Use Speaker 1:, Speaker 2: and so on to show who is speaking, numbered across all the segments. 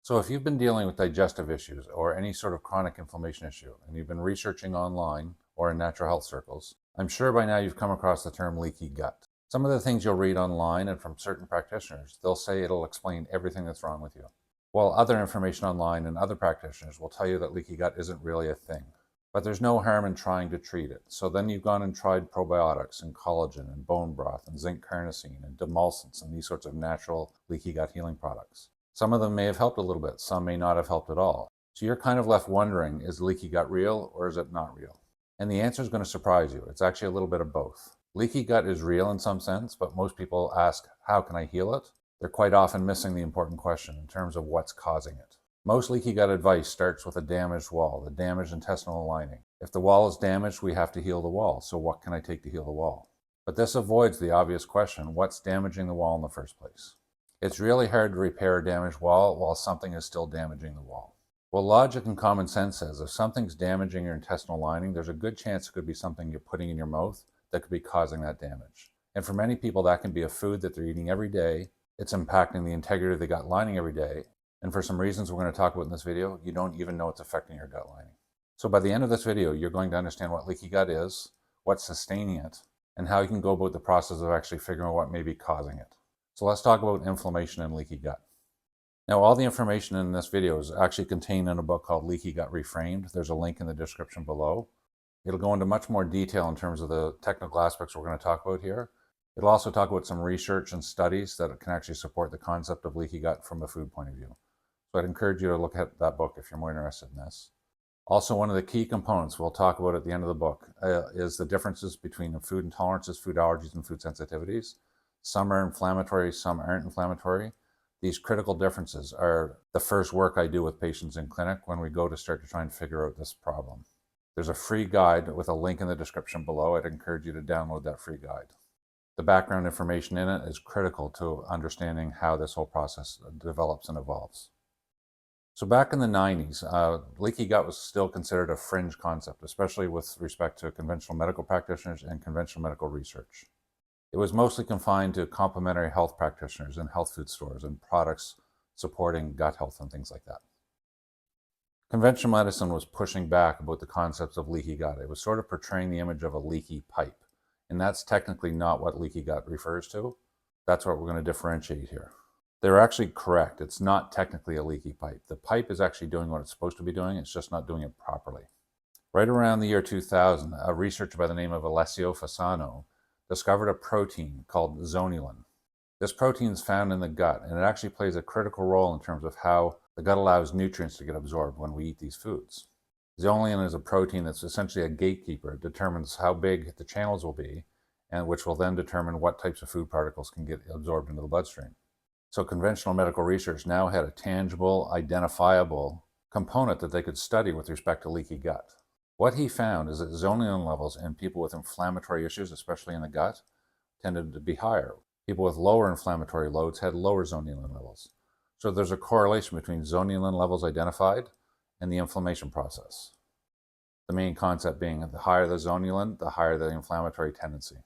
Speaker 1: So if you've been dealing with digestive issues or any sort of chronic inflammation issue, and you've been researching online or in natural health circles, I'm sure by now you've come across the term leaky gut. Some of the things you'll read online and from certain practitioners, they'll say it'll explain everything that's wrong with you, while other information online and other practitioners will tell you that leaky gut isn't really a thing. But there's no harm in trying to treat it. So then you've gone and tried probiotics and collagen and bone broth and zinc carnosine and demulcents and these sorts of natural leaky gut healing products. Some of them may have helped a little bit, some may not have helped at all. So you're kind of left wondering, is leaky gut real or is it not real? And the answer is going to surprise you. It's actually a little bit of both. Leaky gut is real in some sense, but most people ask, how can I heal it? They're quite often missing the important question in terms of what's causing it. Most leaky gut advice starts with a damaged wall, the damaged intestinal lining. If the wall is damaged, we have to heal the wall. So what can I take to heal the wall? But this avoids the obvious question, what's damaging the wall in the first place? It's really hard to repair a damaged wall while something is still damaging the wall. Well, logic and common sense says if something's damaging your intestinal lining, there's a good chance it could be something you're putting in your mouth that could be causing that damage. And for many people, that can be a food that they're eating every day. It's impacting the integrity of the gut lining every day. And for some reasons we're going to talk about in this video, you don't even know it's affecting your gut lining. So by the end of this video, you're going to understand what leaky gut is, what's sustaining it, and how you can go about the process of actually figuring out what may be causing it. So let's talk about inflammation and leaky gut. Now, all the information in this video is actually contained in a book called Leaky Gut Reframed. There's a link in the description below. It'll go into much more detail in terms of the technical aspects we're going to talk about here. It'll also talk about some research and studies that can actually support the concept of leaky gut from a food point of view. So I'd encourage you to look at that book if you're more interested in this. Also, one of the key components we'll talk about at the end of the book is the differences between food intolerances, food allergies, and food sensitivities. Some are inflammatory, some aren't inflammatory. These critical differences are the first work I do with patients in clinic when we go to start to try and figure out this problem. There's a free guide with a link in the description below. I'd encourage you to download that free guide. The background information in it is critical to understanding how this whole process develops and evolves. So back in the 90s, leaky gut was still considered a fringe concept, especially with respect to conventional medical practitioners and conventional medical research. It was mostly confined to complementary health practitioners and health food stores and products supporting gut health and things like that. Conventional medicine was pushing back about the concepts of leaky gut. It was sort of portraying the image of a leaky pipe, and that's technically not what leaky gut refers to. That's what we're going to differentiate here. They're actually correct. It's not technically a leaky pipe. The pipe is actually doing what it's supposed to be doing. It's just not doing it properly. Right around the year 2000, a researcher by the name of Alessio Fasano discovered a protein called zonulin. This protein is found in the gut, and it actually plays a critical role in terms of how the gut allows nutrients to get absorbed when we eat these foods. Zonulin is a protein that's essentially a gatekeeper. It determines how big the channels will be, and which will then determine what types of food particles can get absorbed into the bloodstream. So conventional medical research now had a tangible, identifiable component that they could study with respect to leaky gut. What he found is that zonulin levels in people with inflammatory issues, especially in the gut, tended to be higher. People with lower inflammatory loads had lower zonulin levels. So there's a correlation between zonulin levels identified and the inflammation process. The main concept being that the higher the zonulin, the higher the inflammatory tendency.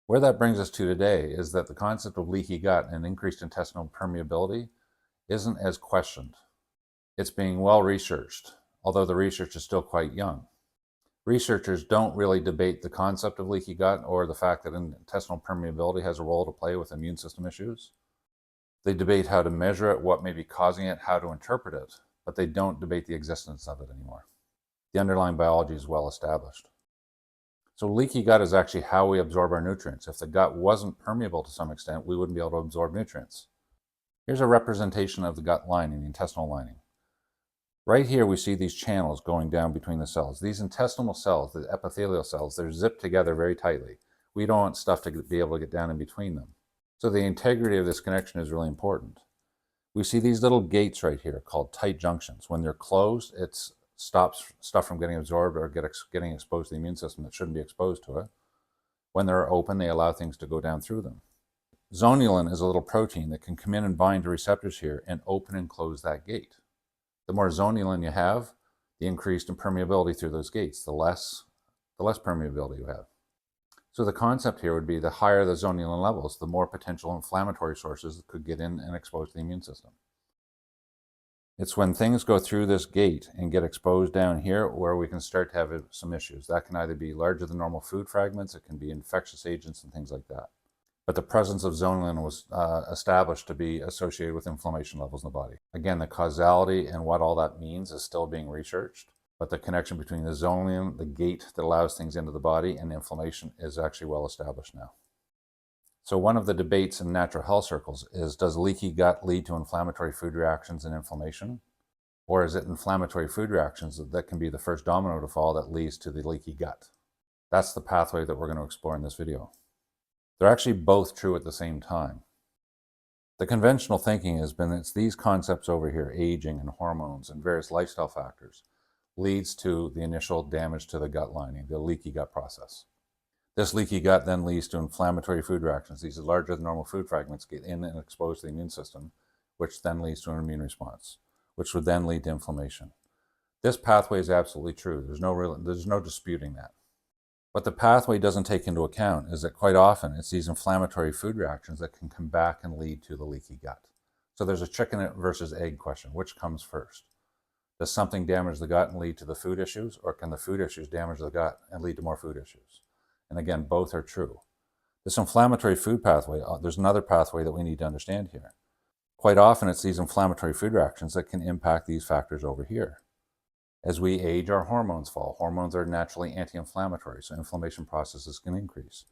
Speaker 1: Where that brings us to today is that the concept of leaky gut and increased intestinal permeability isn't as questioned. It's being well researched, although the research is still quite young. Researchers don't really debate the concept of leaky gut or the fact that intestinal permeability has a role to play with immune system issues. They debate how to measure it, what may be causing it, how to interpret it, but they don't debate the existence of it anymore. The underlying biology is well established. So leaky gut is actually how we absorb our nutrients. If the gut wasn't permeable to some extent, we wouldn't be able to absorb nutrients. Here's a representation of the gut lining, the intestinal lining. Right here we see these channels going down between the cells. These intestinal cells, the epithelial cells, they're zipped together very tightly. We don't want stuff to be able to get down in between them. So the integrity of this connection is really important. We see these little gates right here called tight junctions. When they're closed, it stops stuff from getting absorbed or getting exposed to the immune system that shouldn't be exposed to it. When they're open, they allow things to go down through them. Zonulin is a little protein that can come in and bind to receptors here and open and close that gate. The more zonulin you have, the increased impermeability through those gates, the less permeability you have. So the concept here would be the higher the zonulin levels, the more potential inflammatory sources that could get in and expose the immune system. It's when things go through this gate and get exposed down here where we can start to have some issues. That can either be larger than normal food fragments, it can be infectious agents and things like that. But the presence of zonulin was established to be associated with inflammation levels in the body. Again, the causality and what all that means is still being researched, but the connection between the zonulin, the gate that allows things into the body, and inflammation is actually well established now. So one of the debates in natural health circles is, does leaky gut lead to inflammatory food reactions and inflammation? Or is it inflammatory food reactions that can be the first domino to fall that leads to the leaky gut? That's the pathway that we're going to explore in this video. They're actually both true at the same time. The conventional thinking has been it's these concepts over here, aging and hormones and various lifestyle factors, leads to the initial damage to the gut lining, the leaky gut process. This leaky gut then leads to inflammatory food reactions. These larger than normal food fragments get in and expose the immune system, which then leads to an immune response, which would then lead to inflammation. This pathway is absolutely true. There's no disputing that. What the pathway doesn't take into account is that quite often it's these inflammatory food reactions that can come back and lead to the leaky gut. So there's a chicken versus egg question. Which comes first? Does something damage the gut and lead to the food issues, or can the food issues damage the gut and lead to more food issues? And again, both are true. This inflammatory food pathway, there's another pathway that we need to understand here. Quite often it's these inflammatory food reactions that can impact these factors over here. As we age, our hormones fall. Hormones are naturally anti-inflammatory, so inflammation processes can increase.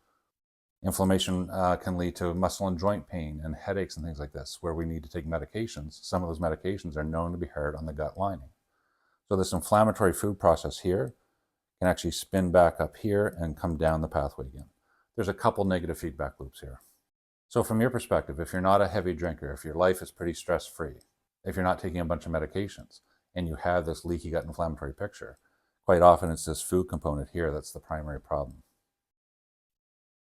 Speaker 1: Inflammation can lead to muscle and joint pain and headaches and things like this, where we need to take medications. Some of those medications are known to be hard on the gut lining. So this inflammatory food process here can actually spin back up here and come down the pathway again. There's a couple negative feedback loops here. So from your perspective, if you're not a heavy drinker, if your life is pretty stress-free, if you're not taking a bunch of medications, and you have this leaky gut inflammatory picture, quite often it's this food component here that's the primary problem.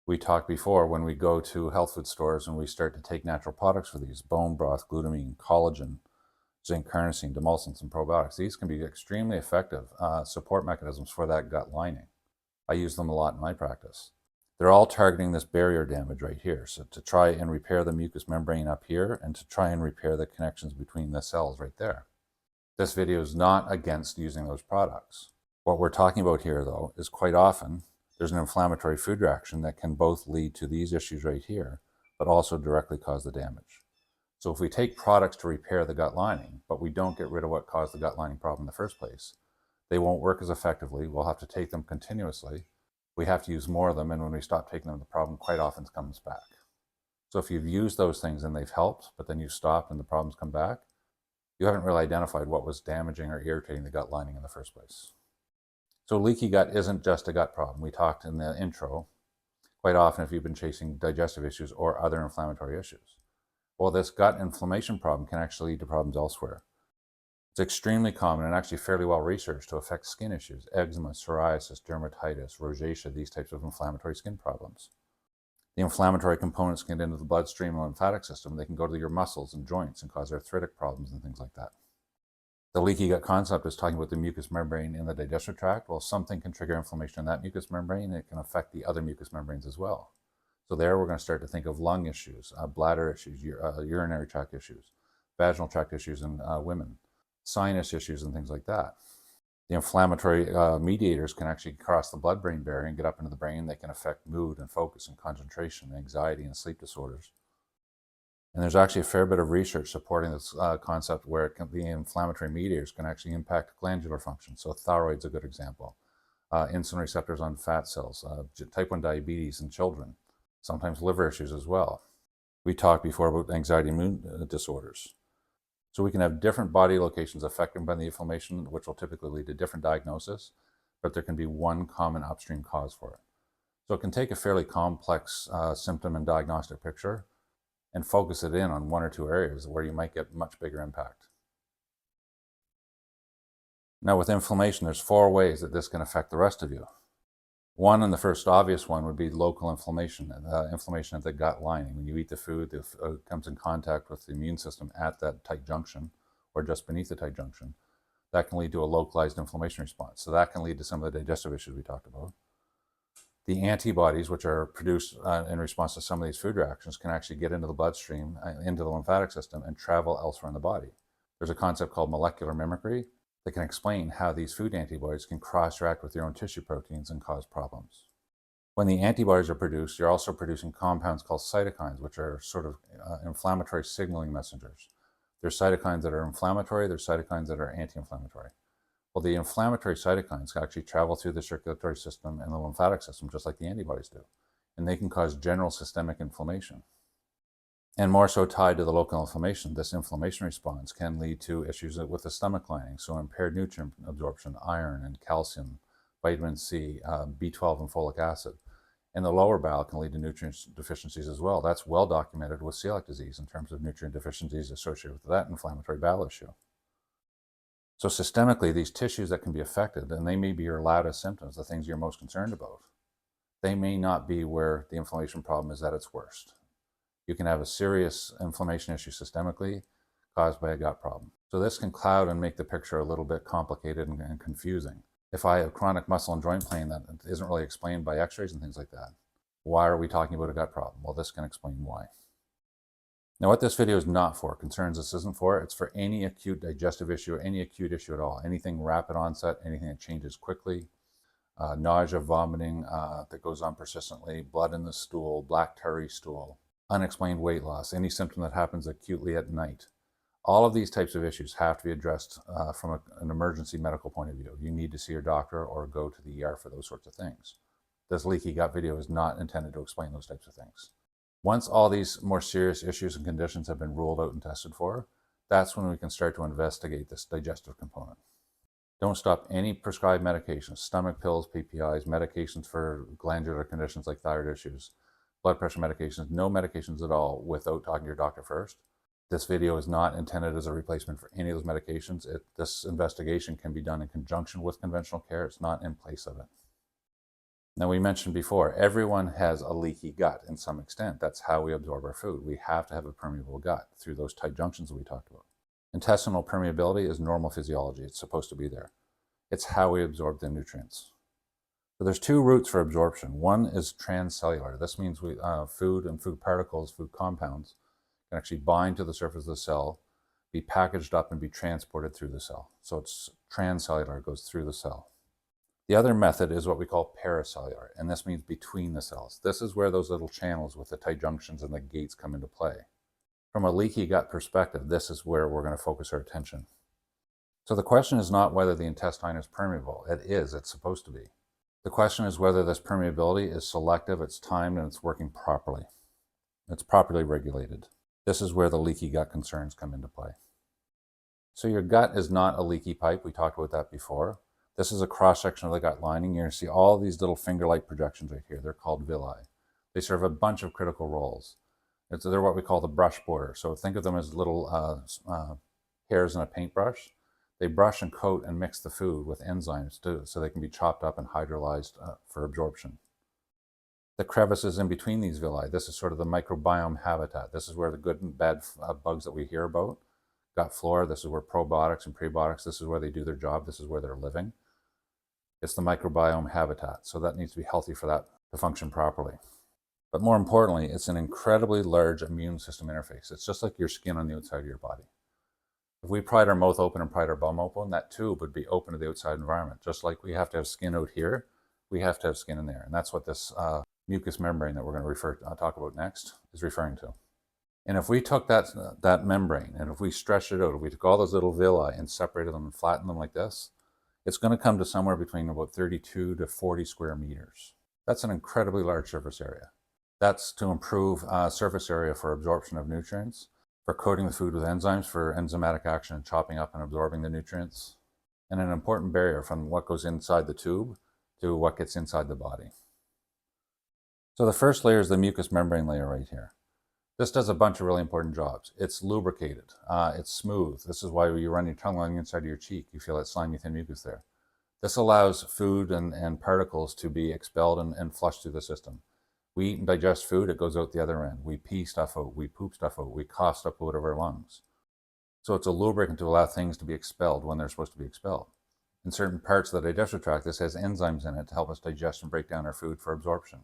Speaker 1: We talked before when we go to health food stores and we start to take natural products for these, bone broth, glutamine, collagen, zinc, carnosine, demulcents, and probiotics. These can be extremely effective support mechanisms for that gut lining. I use them a lot in my practice. They're all targeting this barrier damage right here. So to try and repair the mucous membrane up here and to try and repair the connections between the cells right there. This video is not against using those products. What we're talking about here, though, is quite often there's an inflammatory food reaction that can both lead to these issues right here, but also directly cause the damage. So if we take products to repair the gut lining, but we don't get rid of what caused the gut lining problem in the first place, they won't work as effectively. We'll have to take them continuously. We have to use more of them, and when we stop taking them, the problem quite often comes back. So if you've used those things and they've helped, but then you stop and the problems come back, you haven't really identified what was damaging or irritating the gut lining in the first place. So leaky gut isn't just a gut problem. We talked in the intro, quite often if you've been chasing digestive issues or other inflammatory issues. Well, this gut inflammation problem can actually lead to problems elsewhere. It's extremely common and actually fairly well researched to affect skin issues, eczema, psoriasis, dermatitis, rosacea, these types of inflammatory skin problems. The inflammatory components get into the bloodstream and lymphatic system. They can go to your muscles and joints and cause arthritic problems and things like that. The leaky gut concept is talking about the mucous membrane in the digestive tract. Well, something can trigger inflammation in that mucous membrane, and it can affect the other mucous membranes as well. So there we're going to start to think of lung issues, bladder issues, urinary tract issues, vaginal tract issues in women, sinus issues and things like that. The inflammatory mediators can actually cross the blood-brain barrier and get up into the brain. They can affect mood and focus and concentration, anxiety and sleep disorders. And there's actually a fair bit of research supporting this concept where the inflammatory mediators can actually impact glandular function. So thyroid's a good example. Insulin receptors on fat cells, type 1 diabetes in children, sometimes liver issues as well. We talked before about anxiety and mood disorders. So we can have different body locations affected by the inflammation, which will typically lead to different diagnosis, but there can be one common upstream cause for it. So it can take a fairly complex symptom and diagnostic picture and focus it in on one or two areas where you might get much bigger impact. Now with inflammation, there's 4 ways that this can affect the rest of you. One, and the first obvious one, would be local inflammation, inflammation at the gut lining. When you eat the food, it comes in contact with the immune system at that tight junction or just beneath the tight junction. That can lead to a localized inflammation response. So that can lead to some of the digestive issues we talked about. The antibodies, which are produced in response to some of these food reactions, can actually get into the bloodstream, into the lymphatic system, and travel elsewhere in the body. There's a concept called molecular mimicry that can explain how these food antibodies can cross-react with your own tissue proteins and cause problems. When the antibodies are produced, you're also producing compounds called cytokines, which are sort of inflammatory signaling messengers. There's cytokines that are inflammatory, there's cytokines that are anti-inflammatory. Well, the inflammatory cytokines can actually travel through the circulatory system and the lymphatic system, just like the antibodies do. And they can cause general systemic inflammation. And more so tied to the local inflammation, this inflammation response can lead to issues with the stomach lining, so impaired nutrient absorption, iron and calcium, vitamin C, B12 and folic acid. And the lower bowel can lead to nutrient deficiencies as well. That's well documented with celiac disease in terms of nutrient deficiencies associated with that inflammatory bowel issue. So systemically, these tissues that can be affected, and they may be your loudest symptoms, the things you're most concerned about, they may not be where the inflammation problem is at its worst. You can have a serious inflammation issue systemically caused by a gut problem. So this can cloud and make the picture a little bit complicated and confusing. If I have chronic muscle and joint pain that isn't really explained by x-rays and things like that, why are we talking about a gut problem? Well, this can explain why. Now, what this video is not for, concerns this isn't for, it's for any acute digestive issue or any acute issue at all. Anything rapid onset, anything that changes quickly, nausea, vomiting that goes on persistently, blood in the stool, black tarry stool, unexplained weight loss, any symptom that happens acutely at night. All of these types of issues have to be addressed from an emergency medical point of view. You need to see your doctor or go to the ER for those sorts of things. This leaky gut video is not intended to explain those types of things. Once all these more serious issues and conditions have been ruled out and tested for, that's when we can start to investigate this digestive component. Don't stop any prescribed medications, stomach pills, PPIs, medications for glandular conditions like thyroid issues, blood pressure medications, no medications at all without talking to your doctor first. This video is not intended as a replacement for any of those medications. This investigation can be done in conjunction with conventional care. It's not in place of it. Now, we mentioned before, everyone has a leaky gut in some extent. That's how we absorb our food. We have to have a permeable gut through those tight junctions that we talked about. Intestinal permeability is normal physiology. It's supposed to be there. It's how we absorb the nutrients. So there's two routes for absorption. One is transcellular. This means food and food particles, food compounds, can actually bind to the surface of the cell, be packaged up, and be transported through the cell. So it's transcellular, it goes through the cell. The other method is what we call paracellular, and this means between the cells. This is where those little channels with the tight junctions and the gates come into play. From a leaky gut perspective, this is where we're going to focus our attention. So the question is not whether the intestine is permeable. It is, it's supposed to be. The question is whether this permeability is selective, it's timed, and it's working properly. It's properly regulated. This is where the leaky gut concerns come into play. So your gut is not a leaky pipe. We talked about that before. This is a cross-section of the gut lining. You're going to see all these little finger-like projections right here. They're called villi. They serve a bunch of critical roles. They're what we call the brush border. So think of them as little hairs in a paintbrush. They brush and coat and mix the food with enzymes so they can be chopped up and hydrolyzed for absorption. The crevices in between these villi, this is sort of the microbiome habitat. This is where the good and bad bugs that we hear about, gut flora, this is where probiotics and prebiotics, this is where they do their job, this is where they're living. It's the microbiome habitat, so that needs to be healthy for that to function properly. But more importantly, it's an incredibly large immune system interface. It's just like your skin on the outside of your body. If we pried our mouth open and pried our bum open, that tube would be open to the outside environment. Just like we have to have skin out here, we have to have skin in there. And that's what this mucous membrane that we're going to talk about next is referring to. And if we took that membrane and if we stretched it out, if we took all those little villi and separated them and flattened them like this, it's going to come to somewhere between about 32 to 40 square meters. That's an incredibly large surface area. That's to improve surface area for absorption of nutrients, for coating the food with enzymes, for enzymatic action and chopping up and absorbing the nutrients, and an important barrier from what goes inside the tube to what gets inside the body. So the first layer is the mucous membrane layer right here. This does a bunch of really important jobs. It's lubricated, it's smooth. This is why when you run your tongue along the inside of your cheek, you feel that slimy thin mucus there. This allows food and particles to be expelled and flushed through the system. We eat and digest food, it goes out the other end. We pee stuff out, we poop stuff out, we cough stuff out of our lungs. So it's a lubricant to allow things to be expelled when they're supposed to be expelled. In certain parts of the digestive tract, this has enzymes in it to help us digest and break down our food for absorption.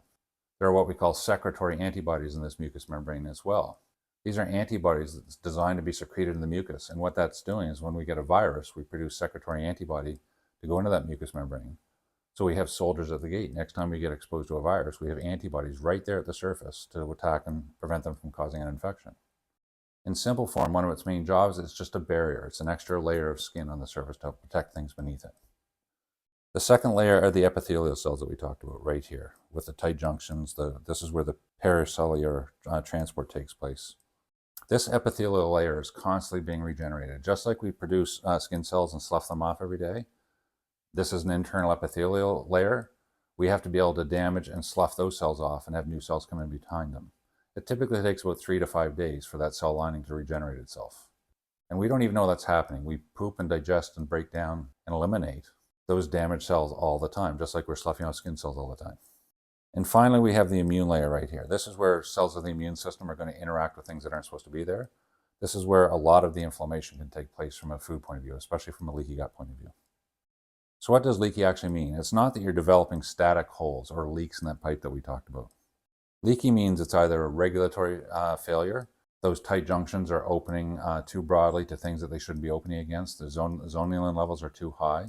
Speaker 1: There are what we call secretory antibodies in this mucous membrane as well. These are antibodies that's designed to be secreted in the mucus. And what that's doing is when we get a virus, we produce secretory antibody to go into that mucous membrane. So we have soldiers at the gate. Next time we get exposed to a virus, we have antibodies right there at the surface to attack and prevent them from causing an infection. In simple form, one of its main jobs is just a barrier. It's an extra layer of skin on the surface to help protect things beneath it. The second layer are the epithelial cells that we talked about right here with the tight junctions. This is where the pericellular transport takes place. This epithelial layer is constantly being regenerated. Just like we produce skin cells and slough them off every day, this is an internal epithelial layer. We have to be able to damage and slough those cells off and have new cells come in behind them. It typically takes about 3 to 5 days for that cell lining to regenerate itself. And we don't even know that's happening. We poop and digest and break down and eliminate those damaged cells all the time, just like we're sloughing off skin cells all the time. And finally, we have the immune layer right here. This is where cells of the immune system are going to interact with things that aren't supposed to be there. This is where a lot of the inflammation can take place from a food point of view, especially from a leaky gut point of view. So what does leaky actually mean? It's not that you're developing static holes or leaks in that pipe that we talked about. Leaky means it's either a regulatory failure. Those tight junctions are opening too broadly to things that they shouldn't be opening against. The zonulin levels are too high.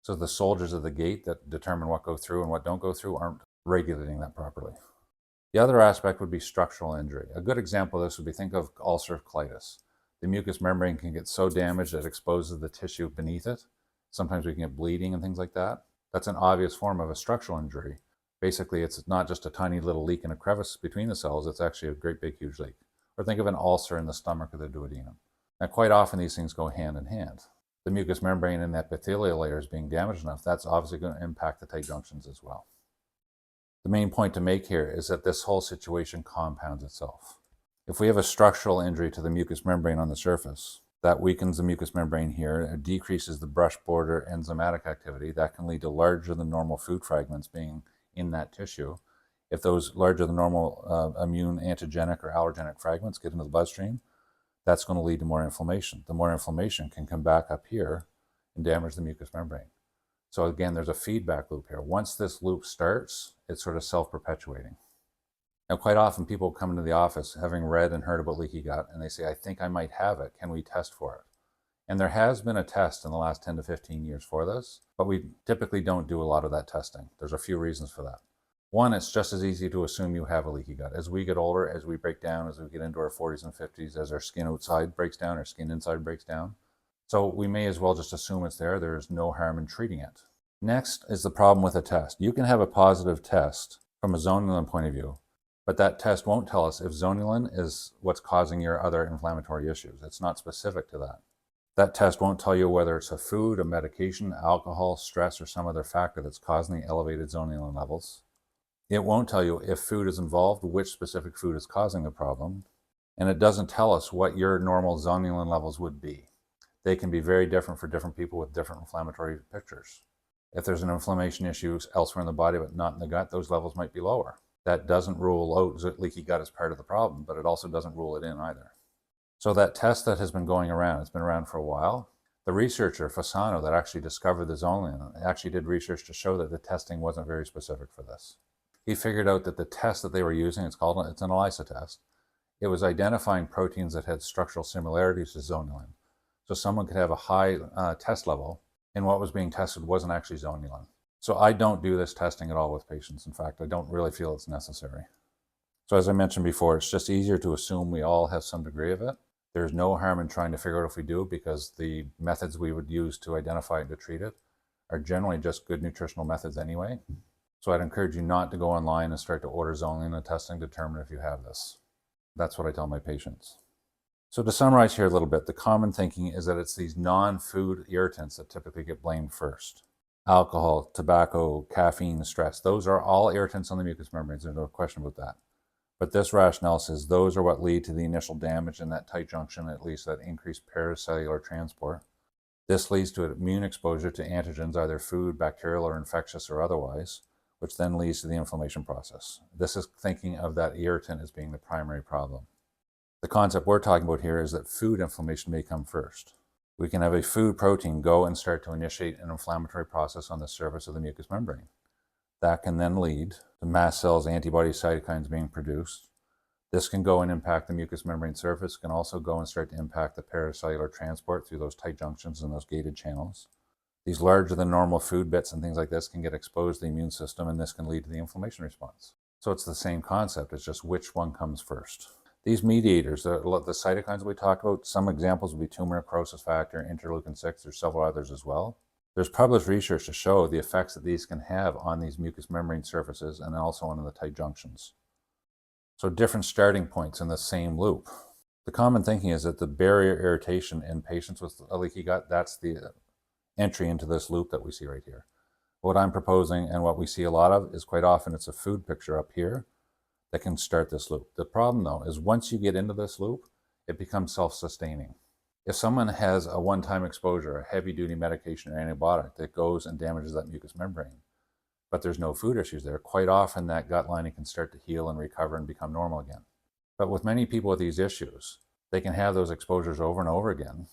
Speaker 1: So the soldiers at the gate that determine what go through and what don't go through aren't regulating that properly. The other aspect would be structural injury. A good example of this would be, think of ulcerative colitis. The mucous membrane can get so damaged that it exposes the tissue beneath it. Sometimes we can get bleeding and things like that. That's an obvious form of a structural injury. Basically, it's not just a tiny little leak in a crevice between the cells, it's actually a great big huge leak. Or think of an ulcer in the stomach or the duodenum. Now, quite often these things go hand in hand. The mucous membrane in the epithelial layer is being damaged enough, that's obviously going to impact the tight junctions as well. The main point to make here is that this whole situation compounds itself. If we have a structural injury to the mucous membrane on the surface, that weakens the mucous membrane here, it decreases the brush border enzymatic activity. That can lead to larger than normal food fragments being in that tissue. If those larger than normal immune antigenic or allergenic fragments get into the bloodstream, that's going to lead to more inflammation. The more inflammation can come back up here and damage the mucous membrane. So again, there's a feedback loop here. Once this loop starts, it's sort of self-perpetuating. Now, quite often people come into the office having read and heard about leaky gut, and they say, I think I might have it. Can we test for it? And there has been a test in the last 10 to 15 years for this, but we typically don't do a lot of that testing. There's a few reasons for that. One, it's just as easy to assume you have a leaky gut. As we get older, as we break down, as we get into our 40s and 50s, as our skin outside breaks down, our skin inside breaks down. So we may as well just assume it's there. There's no harm in treating it. Next is the problem with a test. You can have a positive test from a zonulin point of view, but that test won't tell us if zonulin is what's causing your other inflammatory issues. It's not specific to that. That test won't tell you whether it's a food, a medication, alcohol, stress, or some other factor that's causing the elevated zonulin levels. It won't tell you if food is involved, which specific food is causing the problem. And it doesn't tell us what your normal zonulin levels would be. They can be very different for different people with different inflammatory pictures. If there's an inflammation issue elsewhere in the body but not in the gut, those levels might be lower. That doesn't rule out that leaky gut as part of the problem, but it also doesn't rule it in either. So that test that has been going around, it's been around for a while. The researcher, Fasano, that actually discovered the zonulin, actually did research to show that the testing wasn't very specific for this. He figured out that the test that they were using, it's an ELISA test, it was identifying proteins that had structural similarities to zonulin. So someone could have a high test level, and what was being tested wasn't actually zonulin. So I don't do this testing at all with patients. In fact, I don't really feel it's necessary. So as I mentioned before, it's just easier to assume we all have some degree of it. There's no harm in trying to figure out if we do, because the methods we would use to identify and to treat it are generally just good nutritional methods anyway. So I'd encourage you not to go online and start to order zonulin and testing to determine if you have this. That's what I tell my patients. So to summarize here a little bit, the common thinking is that it's these non-food irritants that typically get blamed first. Alcohol, tobacco, caffeine, stress, those are all irritants on the mucous membranes. There's no question about that. But this rationale says those are what lead to the initial damage in that tight junction, at least that increased pericellular transport. This leads to immune exposure to antigens, either food, bacterial, or infectious or otherwise, which then leads to the inflammation process. This is thinking of that irritant as being the primary problem. The concept we're talking about here is that food inflammation may come first. We can have a food protein go and start to initiate an inflammatory process on the surface of the mucous membrane. That can then lead to mast cells, antibodies, cytokines being produced. This can go and impact the mucous membrane surface, can also go and start to impact the paracellular transport through those tight junctions and those gated channels. These larger than normal food bits and things like this can get exposed to the immune system, and this can lead to the inflammation response. So it's the same concept, it's just which one comes first. These mediators, the cytokines that we talked about, some examples would be tumor necrosis factor, interleukin-6, there's several others as well. There's published research to show the effects that these can have on these mucous membrane surfaces and also on the tight junctions. So different starting points in the same loop. The common thinking is that the barrier irritation in patients with a leaky gut, that's the entry into this loop that we see right here. What I'm proposing and what we see a lot of is quite often it's a food picture up here that can start this loop. The problem though is once you get into this loop, it becomes self-sustaining. If someone has a one-time exposure, a heavy-duty medication or antibiotic that goes and damages that mucous membrane, but there's no food issues there, quite often that gut lining can start to heal and recover and become normal again. But with many people with these issues, they can have those exposures over and over again,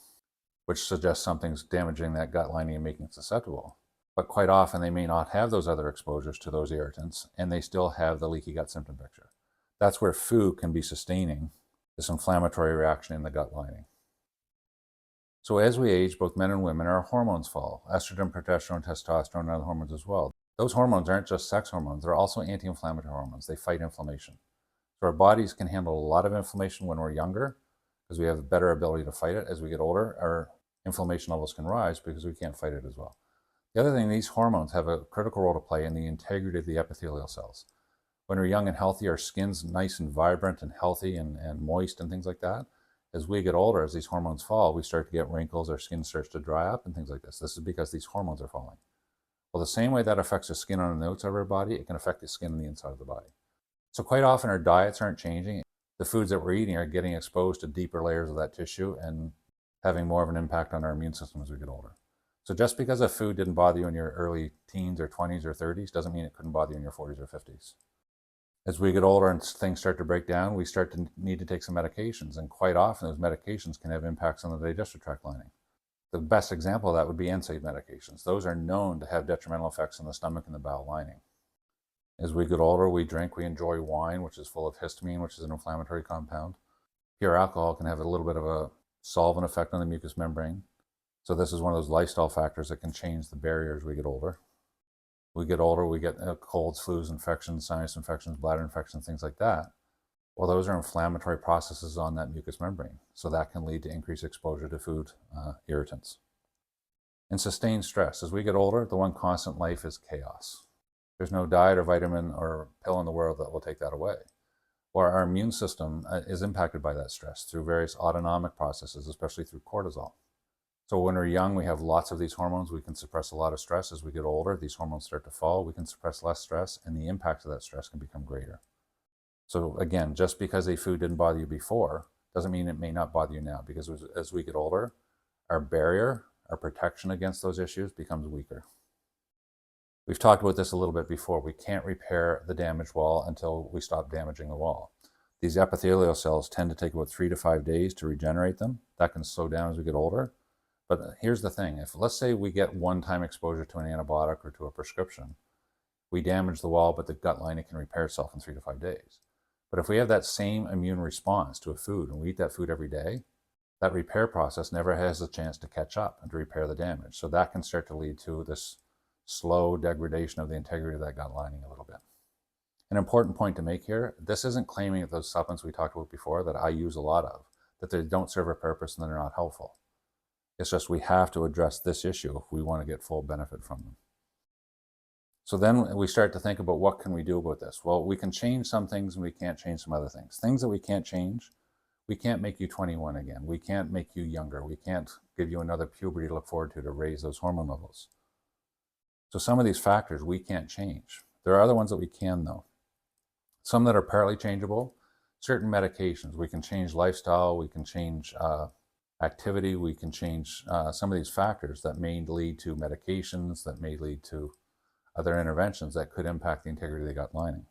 Speaker 1: which suggests something's damaging that gut lining and making it susceptible. But quite often they may not have those other exposures to those irritants, and they still have the leaky gut symptom picture. That's where food can be sustaining this inflammatory reaction in the gut lining. So as we age, both men and women, our hormones fall. Estrogen, progesterone, testosterone, and other hormones as well. Those hormones aren't just sex hormones, they're also anti-inflammatory hormones. They fight inflammation. So our bodies can handle a lot of inflammation when we're younger because we have a better ability to fight it. As we get older, our inflammation levels can rise because we can't fight it as well. The other thing, these hormones have a critical role to play in the integrity of the epithelial cells. When we're young and healthy, our skin's nice and vibrant and healthy and moist and things like that. As we get older, as these hormones fall, we start to get wrinkles, our skin starts to dry up and things like this. This is because these hormones are falling. Well, the same way that affects the skin on the outside of our body, it can affect the skin on the inside of the body. So quite often our diets aren't changing. The foods that we're eating are getting exposed to deeper layers of that tissue and having more of an impact on our immune system as we get older. So just because a food didn't bother you in your early teens or 20s or 30s doesn't mean it couldn't bother you in your 40s or 50s. As we get older and things start to break down, we start to need to take some medications, and quite often those medications can have impacts on the digestive tract lining. The best example of that would be NSAID medications. Those are known to have detrimental effects on the stomach and the bowel lining. As we get older, we drink, we enjoy wine, which is full of histamine, which is an inflammatory compound. Pure alcohol can have a little bit of a solvent effect on the mucous membrane. So this is one of those lifestyle factors that can change the barrier as we get older. We get older, we get colds, flus, infections, sinus infections, bladder infections, things like that. Well, those are inflammatory processes on that mucous membrane. So that can lead to increased exposure to food irritants. And sustained stress. As we get older, the one constant in life is chaos. There's no diet or vitamin or pill in the world that will take that away. Or our immune system is impacted by that stress through various autonomic processes, especially through cortisol. So when we're young, we have lots of these hormones. We can suppress a lot of stress. As we get older, these hormones start to fall. We can suppress less stress, and the impact of that stress can become greater. So again, just because a food didn't bother you before doesn't mean it may not bother you now, because as we get older, our barrier, our protection against those issues becomes weaker. We've talked about this a little bit before. We can't repair the damaged wall until we stop damaging the wall. These epithelial cells tend to take about 3 to 5 days to regenerate them. That can slow down as we get older. But here's the thing. If let's say we get one-time exposure to an antibiotic or to a prescription, we damage the wall, but the gut lining can repair itself in 3 to 5 days. But if we have that same immune response to a food and we eat that food every day, that repair process never has a chance to catch up and to repair the damage. So that can start to lead to this slow degradation of the integrity of that gut lining a little bit. An important point to make here, this isn't claiming that those supplements we talked about before that I use a lot of, that they don't serve a purpose and they're not helpful. It's just we have to address this issue if we want to get full benefit from them. So then we start to think about what can we do about this? Well, we can change some things and we can't change some other things. Things that we can't change, we can't make you 21 again. We can't make you younger. We can't give you another puberty to look forward to raise those hormone levels. So some of these factors we can't change. There are other ones that we can though. Some that are partly changeable, certain medications. We can change lifestyle, we can change activity, we can change some of these factors that may lead to medications, that may lead to other interventions that could impact the integrity of the gut lining.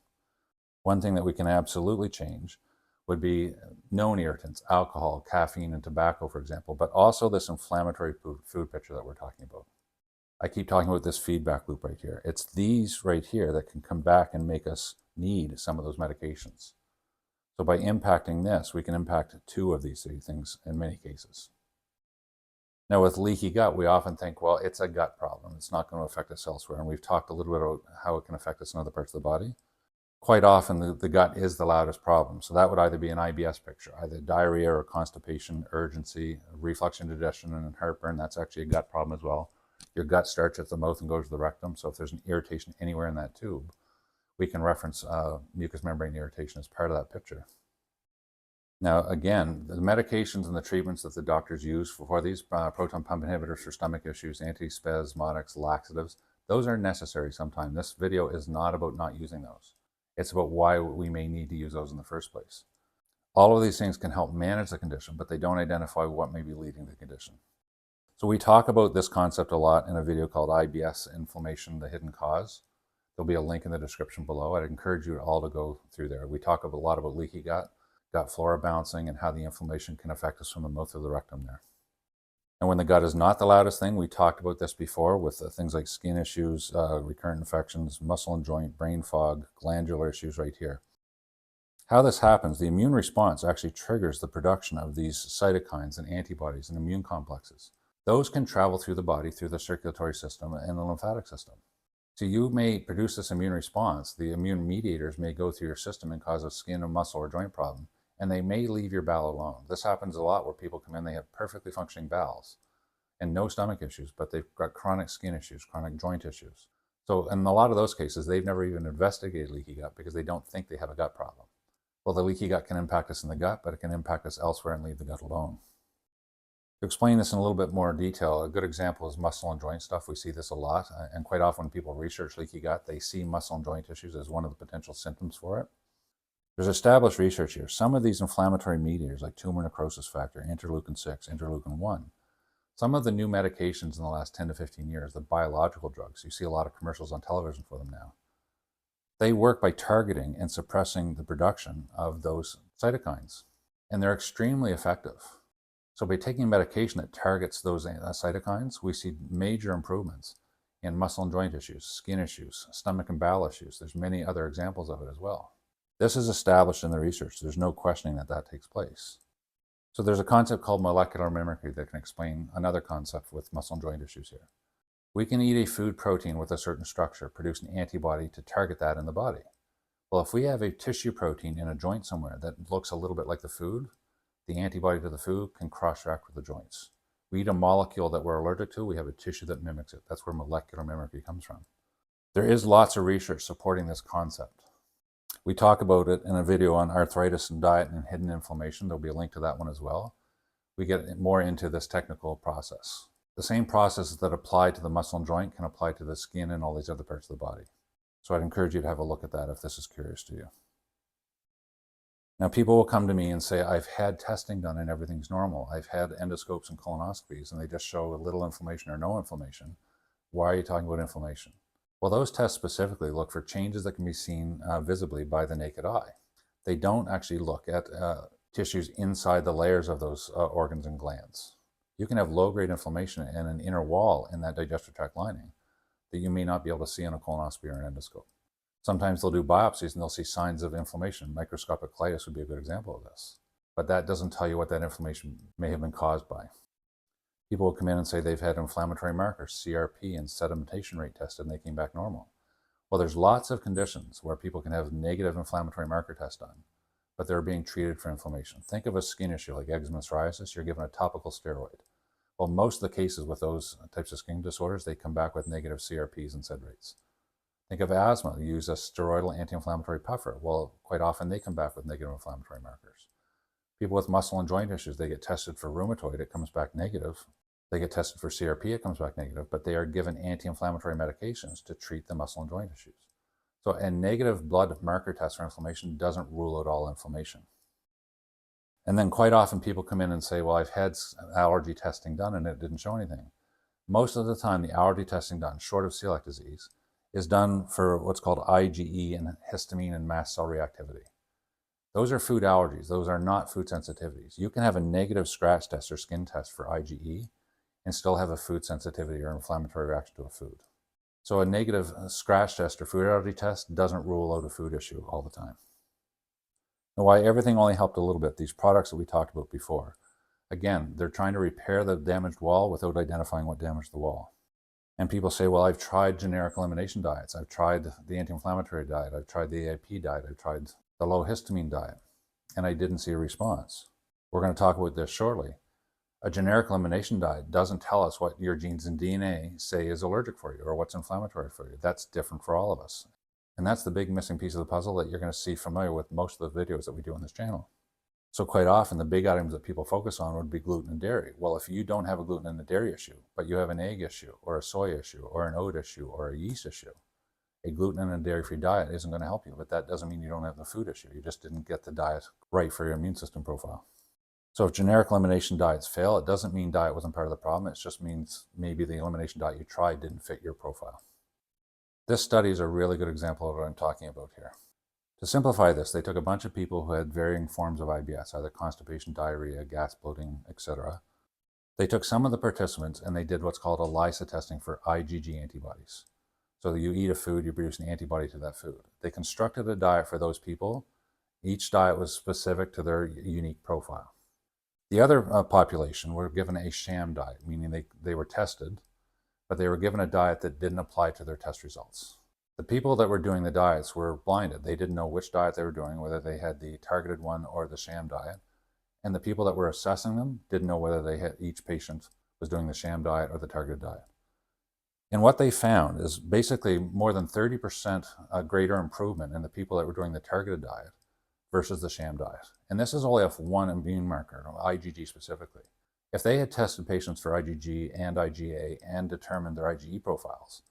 Speaker 1: One thing that we can absolutely change would be known irritants, alcohol, caffeine, and tobacco, for example, but also this inflammatory food picture that we're talking about. I keep talking about this feedback loop right here. It's these right here that can come back and make us need some of those medications. So by impacting this, we can impact 2 of these 3 things in many cases. Now with leaky gut, we often think, well, it's a gut problem. It's not going to affect us elsewhere. And we've talked a little bit about how it can affect us in other parts of the body. Quite often, the gut is the loudest problem. So that would either be an IBS picture, either diarrhea or constipation, urgency, reflux indigestion, and heartburn. That's actually a gut problem as well. Your gut starts at the mouth and goes to the rectum. So if there's an irritation anywhere in that tube, we can reference mucous membrane irritation as part of that picture. Now, again, the medications and the treatments that the doctors use for these proton pump inhibitors for stomach issues, antispasmodics, laxatives, those are necessary sometimes. This video is not about not using those. It's about why we may need to use those in the first place. All of these things can help manage the condition, but they don't identify what may be leading to the condition. So we talk about this concept a lot in a video called IBS Inflammation, the Hidden Cause. There'll be a link in the description below. I'd encourage you all to go through there. We talk a lot about leaky gut, gut flora balancing, and how the inflammation can affect us from the mouth to the rectum there. And when the gut is not the loudest thing, we talked about this before with things like skin issues, recurrent infections, muscle and joint, brain fog, glandular issues right here. How this happens, the immune response actually triggers the production of these cytokines and antibodies and immune complexes. Those can travel through the body, through the circulatory system and the lymphatic system. So you may produce this immune response. The immune mediators may go through your system and cause a skin or muscle or joint problem, and they may leave your bowel alone. This happens a lot where people come in, they have perfectly functioning bowels and no stomach issues, but they've got chronic skin issues, chronic joint issues. So in a lot of those cases, they've never even investigated leaky gut because they don't think they have a gut problem. Well, the leaky gut can impact us in the gut, but it can impact us elsewhere and leave the gut alone. To explain this in a little bit more detail, a good example is muscle and joint stuff. We see this a lot, and quite often when people research leaky gut, they see muscle and joint issues as one of the potential symptoms for it. There's established research here. Some of these inflammatory mediators, like tumor necrosis factor, interleukin-6, interleukin-1, some of the new medications in the last 10 to 15 years, the biological drugs, you see a lot of commercials on television for them now, they work by targeting and suppressing the production of those cytokines, and they're extremely effective. So by taking medication that targets those cytokines, we see major improvements in muscle and joint issues, skin issues, stomach and bowel issues. There's many other examples of it as well. This is established in the research. There's no questioning that that takes place. So there's a concept called molecular mimicry that can explain another concept with muscle and joint issues here. We can eat a food protein with a certain structure, produce an antibody to target that in the body. Well, if we have a tissue protein in a joint somewhere that looks a little bit like the food, the antibody to the food can cross-react with the joints. We eat a molecule that we're allergic to, we have a tissue that mimics it. That's where molecular mimicry comes from. There is lots of research supporting this concept. We talk about it in a video on arthritis and diet and hidden inflammation. There'll be a link to that one as well. We get more into this technical process. The same processes that apply to the muscle and joint can apply to the skin and all these other parts of the body. So I'd encourage you to have a look at that if this is curious to you. Now, people will come to me and say, I've had testing done and everything's normal. I've had endoscopes and colonoscopies and they just show a little inflammation or no inflammation. Why are you talking about inflammation? Well, those tests specifically look for changes that can be seen visibly by the naked eye. They don't actually look at tissues inside the layers of those organs and glands. You can have low-grade inflammation in an inner wall in that digestive tract lining that you may not be able to see on a colonoscopy or an endoscope. Sometimes they'll do biopsies and they'll see signs of inflammation. Microscopic colitis would be a good example of this. But that doesn't tell you what that inflammation may have been caused by. People will come in and say they've had inflammatory markers, CRP and sedimentation rate tested, and they came back normal. Well, there's lots of conditions where people can have negative inflammatory marker tests done, but they're being treated for inflammation. Think of a skin issue like eczema, psoriasis, you're given a topical steroid. Well, most of the cases with those types of skin disorders, they come back with negative CRPs and SID rates. Think of asthma, you use a steroidal anti-inflammatory puffer. Well, quite often they come back with negative inflammatory markers. People with muscle and joint issues, they get tested for rheumatoid, it comes back negative. They get tested for CRP, it comes back negative, but they are given anti-inflammatory medications to treat the muscle and joint issues. So a negative blood marker test for inflammation doesn't rule out all inflammation. And then quite often people come in and say, well, I've had allergy testing done and it didn't show anything. Most of the time, the allergy testing done, short of celiac disease, is done for what's called IgE and histamine and mast cell reactivity. Those are food allergies. Those are not food sensitivities. You can have a negative scratch test or skin test for IgE and still have a food sensitivity or inflammatory reaction to a food. So a negative scratch test or food allergy test doesn't rule out a food issue all the time. And why everything only helped a little bit, these products that we talked about before. Again, they're trying to repair the damaged wall without identifying what damaged the wall. And people say, well, I've tried generic elimination diets. I've tried the anti-inflammatory diet. I've tried the AIP diet. I've tried the low histamine diet, and I didn't see a response. We're going to talk about this shortly. A generic elimination diet doesn't tell us what your genes and DNA say is allergic for you or what's inflammatory for you. That's different for all of us. And that's the big missing piece of the puzzle that you're going to see familiar with most of the videos that we do on this channel. So quite often, the big items that people focus on would be gluten and dairy. Well, if you don't have a gluten and a dairy issue, but you have an egg issue or a soy issue or an oat issue or a yeast issue, a gluten and a dairy-free diet isn't going to help you. But that doesn't mean you don't have the food issue. You just didn't get the diet right for your immune system profile. So if generic elimination diets fail, it doesn't mean diet wasn't part of the problem. It just means maybe the elimination diet you tried didn't fit your profile. This study is a really good example of what I'm talking about here. To simplify this, they took a bunch of people who had varying forms of IBS, either constipation, diarrhea, gas, bloating, etc. They took some of the participants and they did what's called ELISA testing for IgG antibodies. So you eat a food, you produce an antibody to that food. They constructed a diet for those people. Each diet was specific to their unique profile. The other population were given a sham diet, meaning they were tested, but they were given a diet that didn't apply to their test results. The people that were doing the diets were blinded. They didn't know which diet they were doing, whether they had the targeted one or the sham diet. And the people that were assessing them didn't know whether each patient was doing the sham diet or the targeted diet. And what they found is basically more than 30% greater improvement in the people that were doing the targeted diet versus the sham diet. And this is only off one immune marker, IgG specifically. If they had tested patients for IgG and IgA and determined their IgE profiles,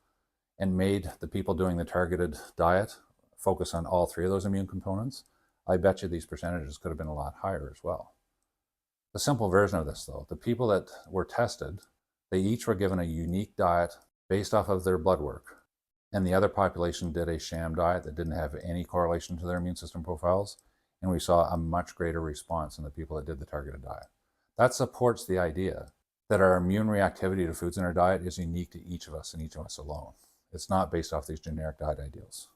Speaker 1: and made the people doing the targeted diet focus on all three of those immune components, I bet you these percentages could have been a lot higher as well. The simple version of this, though, the people that were tested, they each were given a unique diet based off of their blood work, and the other population did a sham diet that didn't have any correlation to their immune system profiles, and we saw a much greater response in the people that did the targeted diet. That supports the idea that our immune reactivity to foods in our diet is unique to each of us and each of us alone. It's not based off these generic diet ideals.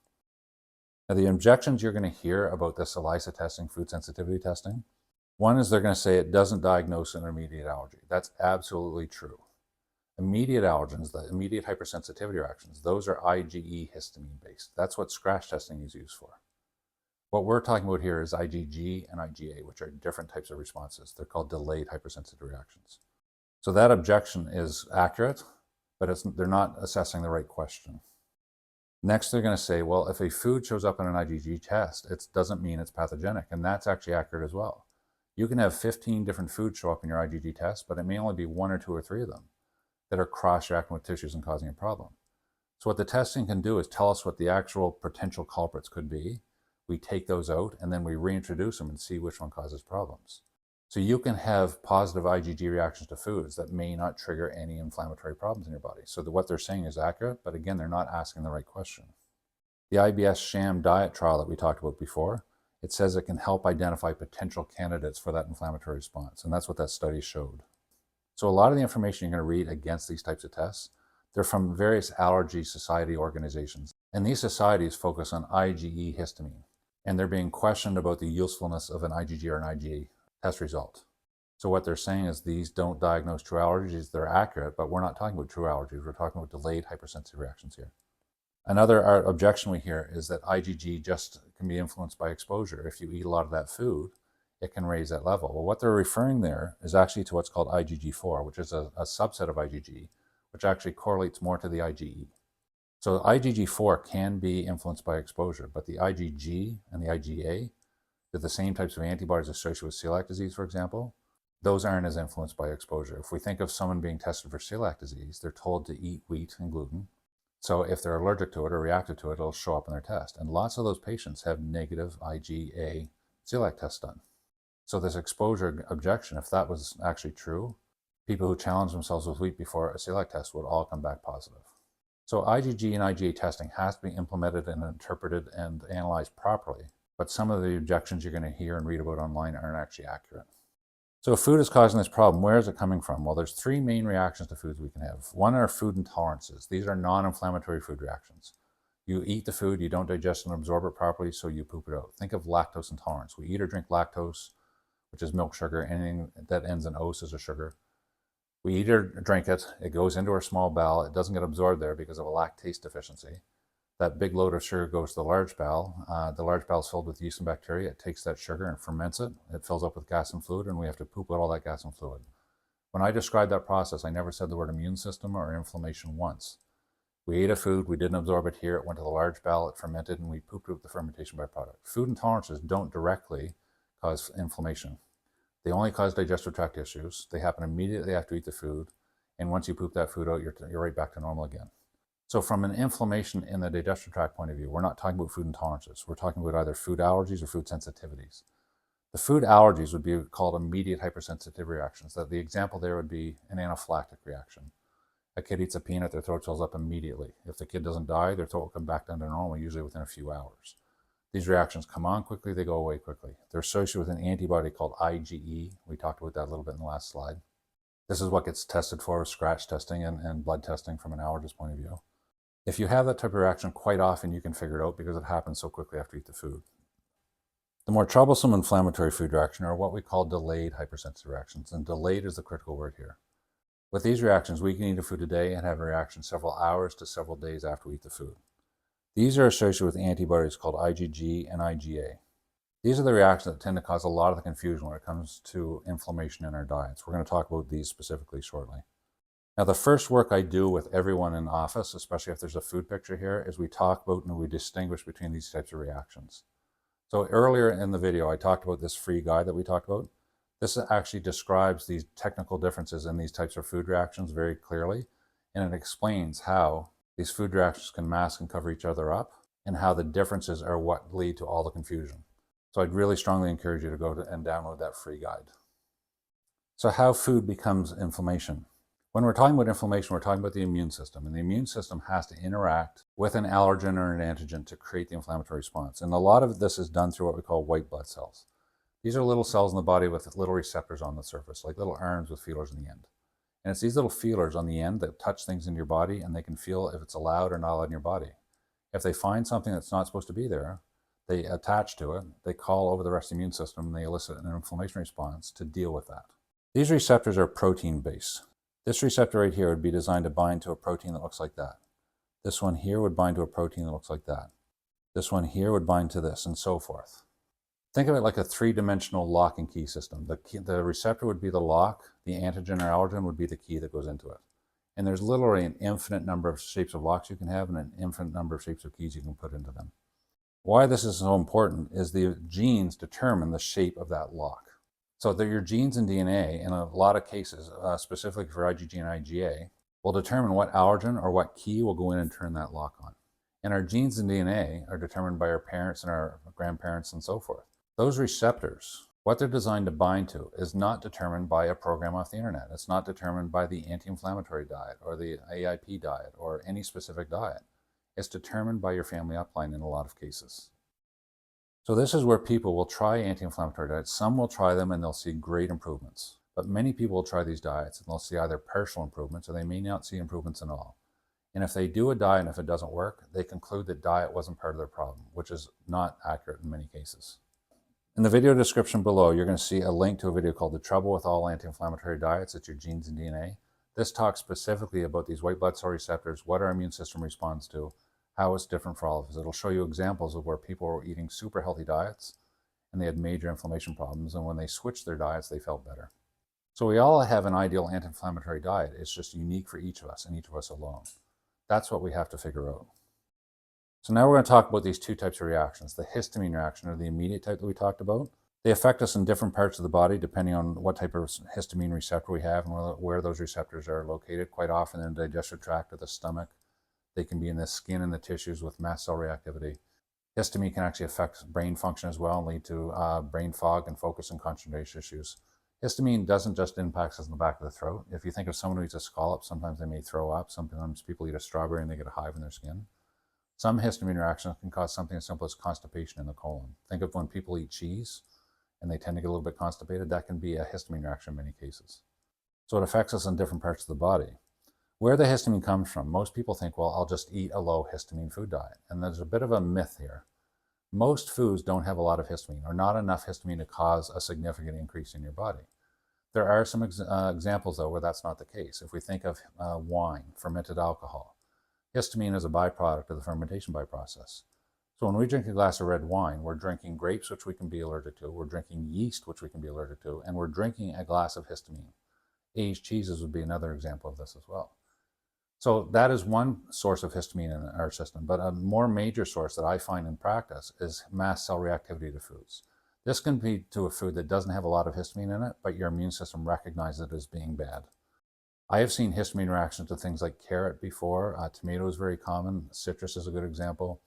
Speaker 1: Now, the objections you're going to hear about this ELISA testing, food sensitivity testing, one is they're going to say it doesn't diagnose an immediate allergy. That's absolutely true. Immediate allergens, the immediate hypersensitivity reactions, those are IgE histamine based. That's what scratch testing is used for. What we're talking about here is IgG and IgA, which are different types of responses. They're called delayed hypersensitivity reactions. So that objection is accurate, but they're not assessing the right question. Next, they're going to say, well, if a food shows up in an IgG test, it doesn't mean it's pathogenic, and that's actually accurate as well. You can have 15 different foods show up in your IgG test, but it may only be 1 or 2 or 3 of them that are cross-reacting with tissues and causing a problem. So what the testing can do is tell us what the actual potential culprits could be. We take those out, and then we reintroduce them and see which one causes problems. So you can have positive IgG reactions to foods that may not trigger any inflammatory problems in your body. So what they're saying is accurate, but again, they're not asking the right question. The IBS sham diet trial that we talked about before, it says it can help identify potential candidates for that inflammatory response, and that's what that study showed. So a lot of the information you're going to read against these types of tests, they're from various allergy society organizations, and these societies focus on IgE histamine, and they're being questioned about the usefulness of an IgG or an IgA test result. So what they're saying is these don't diagnose true allergies. They're accurate, but we're not talking about true allergies. We're talking about delayed hypersensitive reactions here. Another objection we hear is that IgG just can be influenced by exposure. If you eat a lot of that food, it can raise that level. Well, what they're referring there is actually to what's called IgG4, which is a subset of IgG, which actually correlates more to the IgE. So IgG4 can be influenced by exposure, but the IgG and the IgA, they're the same types of antibodies associated with celiac disease, for example. Those aren't as influenced by exposure. If we think of someone being tested for celiac disease, they're told to eat wheat and gluten. So if they're allergic to it or reactive to it, it'll show up in their test. And lots of those patients have negative IgA celiac tests done. So this exposure objection, if that was actually true, people who challenge themselves with wheat before a celiac test would all come back positive. So IgG and IgA testing has to be implemented and interpreted and analyzed properly. But some of the objections you're going to hear and read about online aren't actually accurate. So if food is causing this problem, where is it coming from? Well, there's 3 main reactions to foods we can have. One are food intolerances. These are non-inflammatory food reactions. You eat the food, you don't digest and absorb it properly, so you poop it out. Think of lactose intolerance. We eat or drink lactose, which is milk sugar. Anything that ends in ose is a sugar. We eat or drink it, it goes into our small bowel, it doesn't get absorbed there because of a lactase deficiency. That big load of sugar goes to the large bowel. The large bowel is filled with yeast and bacteria. It takes that sugar and ferments it. It fills up with gas and fluid, and we have to poop out all that gas and fluid. When I described that process, I never said the word immune system or inflammation once. We ate a food, we didn't absorb it here, it went to the large bowel, it fermented, and we pooped out the fermentation byproduct. Food intolerances don't directly cause inflammation. They only cause digestive tract issues. They happen immediately after you eat the food, and once you poop that food out, you're right back to normal again. So from an inflammation in the digestive tract point of view, we're not talking about food intolerances. We're talking about either food allergies or food sensitivities. The food allergies would be called immediate hypersensitivity reactions. The example there would be an anaphylactic reaction. A kid eats a peanut, their throat swells up immediately. If the kid doesn't die, their throat will come back down to normal, usually within a few hours. These reactions come on quickly, they go away quickly. They're associated with an antibody called IgE. We talked about that a little bit in the last slide. This is what gets tested for with scratch testing and blood testing from an allergist point of view. If you have that type of reaction, quite often you can figure it out because it happens so quickly after you eat the food. The more troublesome inflammatory food reaction are what we call delayed hypersensitive reactions, and delayed is the critical word here. With these reactions, we can eat a food today and have a reaction several hours to several days after we eat the food. These are associated with antibodies called IgG and IgA. These are the reactions that tend to cause a lot of the confusion when it comes to inflammation in our diets. We're going to talk about these specifically shortly. Now, the first work I do with everyone in office, especially if there's a food picture here, is we talk about and we distinguish between these types of reactions. So earlier in the video, I talked about this free guide that we talked about. This actually describes these technical differences in these types of food reactions very clearly, and it explains how these food reactions can mask and cover each other up, and how the differences are what lead to all the confusion. So I'd really strongly encourage you to go and download that free guide. So how food becomes inflammation. When we're talking about inflammation, we're talking about the immune system, and the immune system has to interact with an allergen or an antigen to create the inflammatory response. And a lot of this is done through what we call white blood cells. These are little cells in the body with little receptors on the surface, like little arms with feelers in the end. And it's these little feelers on the end that touch things in your body, and they can feel if it's allowed or not allowed in your body. If they find something that's not supposed to be there, they attach to it, they call over the rest of the immune system, and they elicit an inflammation response to deal with that. These receptors are protein-based. This receptor right here would be designed to bind to a protein that looks like that. This one here would bind to a protein that looks like that. This one here would bind to this, and so forth. Think of it like a three-dimensional lock and key system. The receptor would be the lock, the antigen or allergen would be the key that goes into it. And there's literally an infinite number of shapes of locks you can have and an infinite number of shapes of keys you can put into them. Why this is so important is the genes determine the shape of that lock. So that your genes and DNA, in a lot of cases, specifically for IgG and IgA, will determine what allergen or what key will go in and turn that lock on. And our genes and DNA are determined by our parents and our grandparents and so forth. Those receptors, what they're designed to bind to, is not determined by a program off the internet. It's not determined by the anti-inflammatory diet or the AIP diet or any specific diet. It's determined by your family upline in a lot of cases. So this is where people will try anti-inflammatory diets. Some will try them and they'll see great improvements. But many people will try these diets and they'll see either partial improvements or they may not see improvements at all. And if they do a diet and if it doesn't work, they conclude that diet wasn't part of their problem, which is not accurate in many cases. In the video description below, you're going to see a link to a video called The Trouble with All Anti-Inflammatory Diets. It's your genes and DNA. This talks specifically about these white blood cell receptors, what our immune system responds to, how it's different for all of us. It'll show you examples of where people were eating super healthy diets and they had major inflammation problems, and when they switched their diets, they felt better. So we all have an ideal anti-inflammatory diet. It's just unique for each of us and each of us alone. That's what we have to figure out. So now we're going to talk about these two types of reactions. The histamine reaction, or the immediate type that we talked about. They affect us in different parts of the body depending on what type of histamine receptor we have and where those receptors are located. Quite often in the digestive tract or the stomach. They can be in the skin and the tissues with mast cell reactivity. Histamine can actually affect brain function as well and lead to brain fog and focus and concentration issues. Histamine doesn't just impact us in the back of the throat. If you think of someone who eats a scallop, sometimes they may throw up. Sometimes people eat a strawberry and they get a hive in their skin. Some histamine reactions can cause something as simple as constipation in the colon. Think of when people eat cheese and they tend to get a little bit constipated. That can be a histamine reaction in many cases. So it affects us in different parts of the body. Where the histamine comes from, most people think, well, I'll just eat a low histamine food diet. And there's a bit of a myth here. Most foods don't have a lot of histamine, or not enough histamine to cause a significant increase in your body. There are some examples, though, where that's not the case. If we think of wine, fermented alcohol, histamine is a byproduct of the fermentation process. So when we drink a glass of red wine, we're drinking grapes, which we can be allergic to, we're drinking yeast, which we can be allergic to, and we're drinking a glass of histamine. Aged cheeses would be another example of this as well. So that is one source of histamine in our system, but a more major source that I find in practice is mast cell reactivity to foods. This can be to a food that doesn't have a lot of histamine in it, but your immune system recognizes it as being bad. I have seen histamine reactions to things like carrot before. Tomato is very common. Citrus is a good example.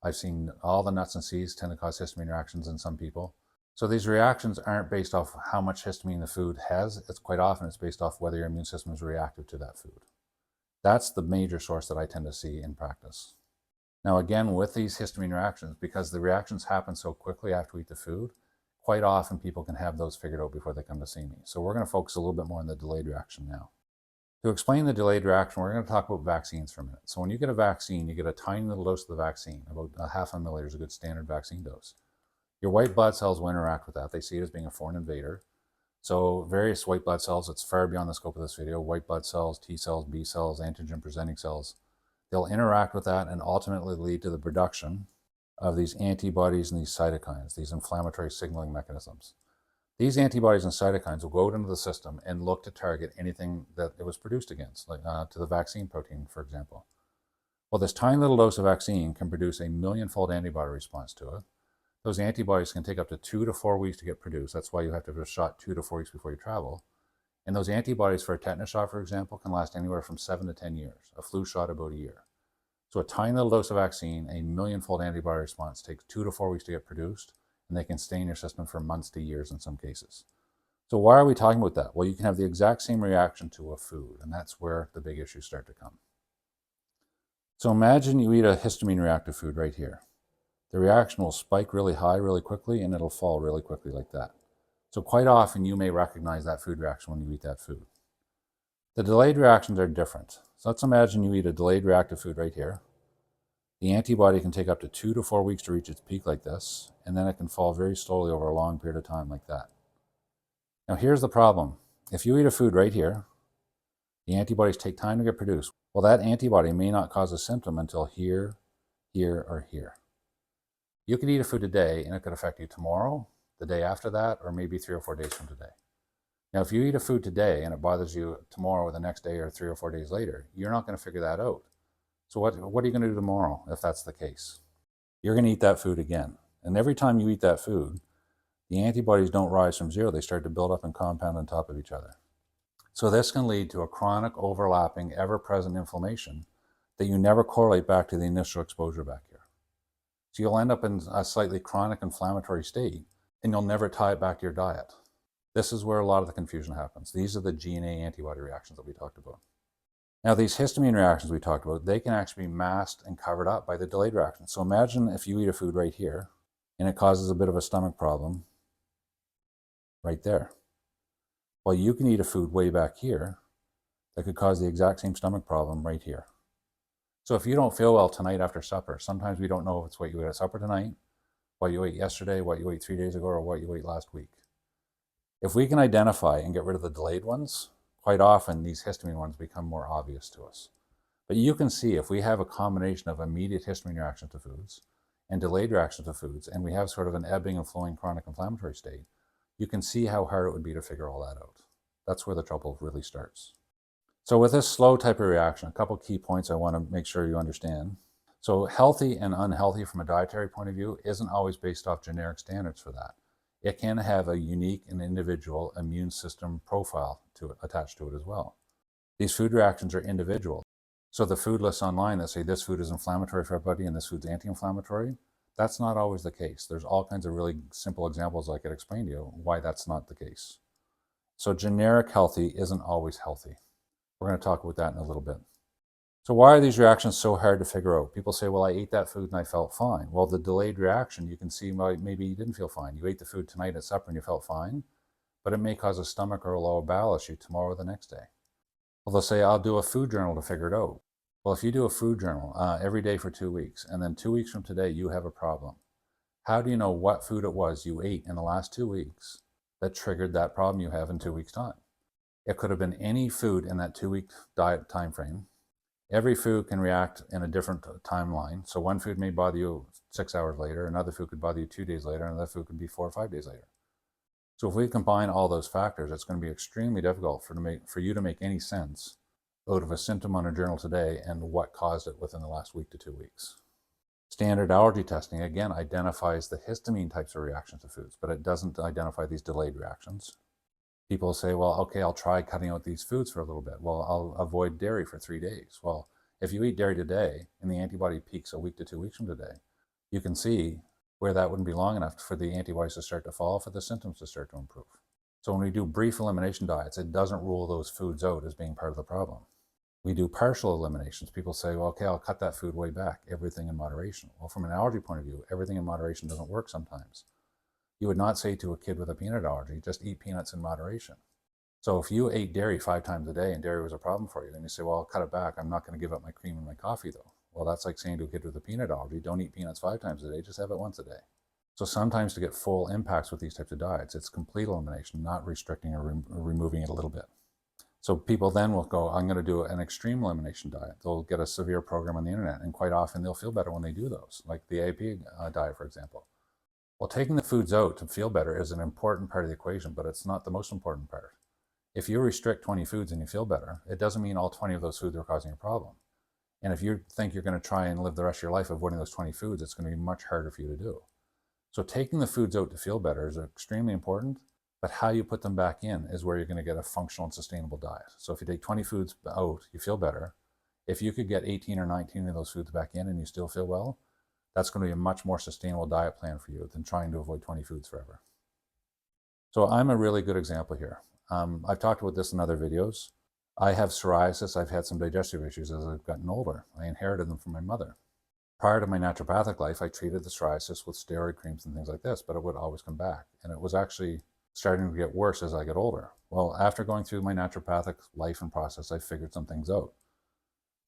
Speaker 1: I've seen all the nuts and seeds tend to cause histamine reactions in some people. So these reactions aren't based off how much histamine the food has. It's quite often it's based off whether your immune system is reactive to that food. That's the major source that I tend to see in practice. Now again, with these histamine reactions, because the reactions happen so quickly after we eat the food, quite often people can have those figured out before they come to see me. So we're going to focus a little bit more on the delayed reaction now. To explain the delayed reaction, we're going to talk about vaccines for a minute. So when you get a vaccine, you get a tiny little dose of the vaccine. About a half a milliliter is a good standard vaccine dose. Your white blood cells will interact with that. They see it as being a foreign invader. So various white blood cells, it's far beyond the scope of this video, white blood cells, T cells, B cells, antigen-presenting cells, they'll interact with that and ultimately lead to the production of these antibodies and these cytokines, these inflammatory signaling mechanisms. These antibodies and cytokines will go out into the system and look to target anything that it was produced against, like to the vaccine protein, for example. Well, this tiny little dose of vaccine can produce a million-fold antibody response to it. Those antibodies can take up to 2 to 4 weeks to get produced. That's why you have to have a shot 2 to 4 weeks before you travel. And those antibodies for a tetanus shot, for example, can last anywhere from 7 to 10 years. A flu shot, about a year. So a tiny little dose of vaccine, a million-fold antibody response, takes 2 to 4 weeks to get produced, and they can stay in your system for months to years in some cases. So why are we talking about that? Well, you can have the exact same reaction to a food, and that's where the big issues start to come. So imagine you eat a histamine-reactive food right here. The reaction will spike really high really quickly, and it'll fall really quickly like that. So quite often you may recognize that food reaction when you eat that food. The delayed reactions are different. So let's imagine you eat a delayed reactive food right here. The antibody can take up to 2 to 4 weeks to reach its peak like this, and then it can fall very slowly over a long period of time like that. Now here's the problem. If you eat a food right here, the antibodies take time to get produced. Well, that antibody may not cause a symptom until here, here, or here. You could eat a food today and it could affect you tomorrow, the day after that, or maybe 3 or 4 days from today. Now, if you eat a food today and it bothers you tomorrow or the next day or 3 or 4 days later, you're not going to figure that out. So what are you going to do tomorrow if that's the case? You're going to eat that food again. And every time you eat that food, the antibodies don't rise from zero. They start to build up and compound on top of each other. So this can lead to a chronic, overlapping, ever-present inflammation that you never correlate back to the initial exposure back here. So you'll end up in a slightly chronic inflammatory state, and you'll never tie it back to your diet. This is where a lot of the confusion happens. These are the GNA antibody reactions that we talked about. Now, these histamine reactions we talked about, they can actually be masked and covered up by the delayed reactions. So imagine if you eat a food right here, and it causes a bit of a stomach problem right there. Well, you can eat a food way back here that could cause the exact same stomach problem right here. So if you don't feel well tonight after supper, sometimes we don't know if it's what you ate at supper tonight, what you ate yesterday, what you ate 3 days ago, or what you ate last week. If we can identify and get rid of the delayed ones, quite often these histamine ones become more obvious to us. But you can see if we have a combination of immediate histamine reaction to foods and delayed reaction to foods, and we have sort of an ebbing and flowing chronic inflammatory state, you can see how hard it would be to figure all that out. That's where the trouble really starts. So with this slow type of reaction, a couple key points I want to make sure you understand. So healthy and unhealthy from a dietary point of view isn't always based off generic standards for that. It can have a unique and individual immune system profile attached to it as well. These food reactions are individual. So the food lists online that say this food is inflammatory for everybody and this food's anti-inflammatory, that's not always the case. There's all kinds of really simple examples I could explain to you why that's not the case. So generic healthy isn't always healthy. We're going to talk about that in a little bit. So why are these reactions so hard to figure out? People say, well, I ate that food and I felt fine. Well, the delayed reaction, you can see why maybe you didn't feel fine. You ate the food tonight at supper and you felt fine, but it may cause a stomach or a lower bowel issue tomorrow or the next day. Well, they'll say, I'll do a food journal to figure it out. Well, if you do a food journal every day for 2 weeks, and then 2 weeks from today, you have a problem, how do you know what food it was you ate in the last 2 weeks that triggered that problem you have in 2 weeks' time? It could have been any food in that 2 week diet time frame. Every food can react in a different timeline. So one food may bother you 6 hours later, another food could bother you 2 days later, another food could be 4 or 5 days later. So if we combine all those factors, it's going to be extremely difficult for you to make any sense out of a symptom on a journal today and what caused it within the last week to 2 weeks. Standard allergy testing, again, identifies the histamine types of reactions to foods, but it doesn't identify these delayed reactions. People say, well, okay, I'll try cutting out these foods for a little bit. Well, I'll avoid dairy for 3 days. Well, if you eat dairy today and the antibody peaks a week to 2 weeks from today, you can see where that wouldn't be long enough for the antibodies to start to fall, for the symptoms to start to improve. So when we do brief elimination diets, it doesn't rule those foods out as being part of the problem. We do partial eliminations. People say, well, okay, I'll cut that food way back, everything in moderation. Well, from an allergy point of view, everything in moderation doesn't work sometimes. You would not say to a kid with a peanut allergy, just eat peanuts in moderation. So if you ate dairy 5 times a day and dairy was a problem for you, then you say, well, I'll cut it back. I'm not going to give up my cream and my coffee though. Well, that's like saying to a kid with a peanut allergy, don't eat peanuts 5 times a day, just have it once a day. So sometimes to get full impacts with these types of diets, it's complete elimination, not restricting or removing it a little bit. So people then will go, I'm going to do an extreme elimination diet. They'll get a severe program on the internet, and quite often they'll feel better when they do those, like the AP diet, for example. Well, taking the foods out to feel better is an important part of the equation, but it's not the most important part. If you restrict 20 foods and you feel better, it doesn't mean all 20 of those foods are causing a problem. And if you think you're going to try and live the rest of your life avoiding those 20 foods, it's going to be much harder for you to do. So taking the foods out to feel better is extremely important, but how you put them back in is where you're going to get a functional and sustainable diet. So if you take 20 foods out, you feel better. If you could get 18 or 19 of those foods back in and you still feel well, that's going to be a much more sustainable diet plan for you than trying to avoid 20 foods forever. So I'm a really good example here. I've talked about this in other videos. I have psoriasis. I've had some digestive issues as I've gotten older. I inherited them from my mother. Prior to my naturopathic life, I treated the psoriasis with steroid creams and things like this, but it would always come back. And it was actually starting to get worse as I get older. Well, after going through my naturopathic life and process, I figured some things out.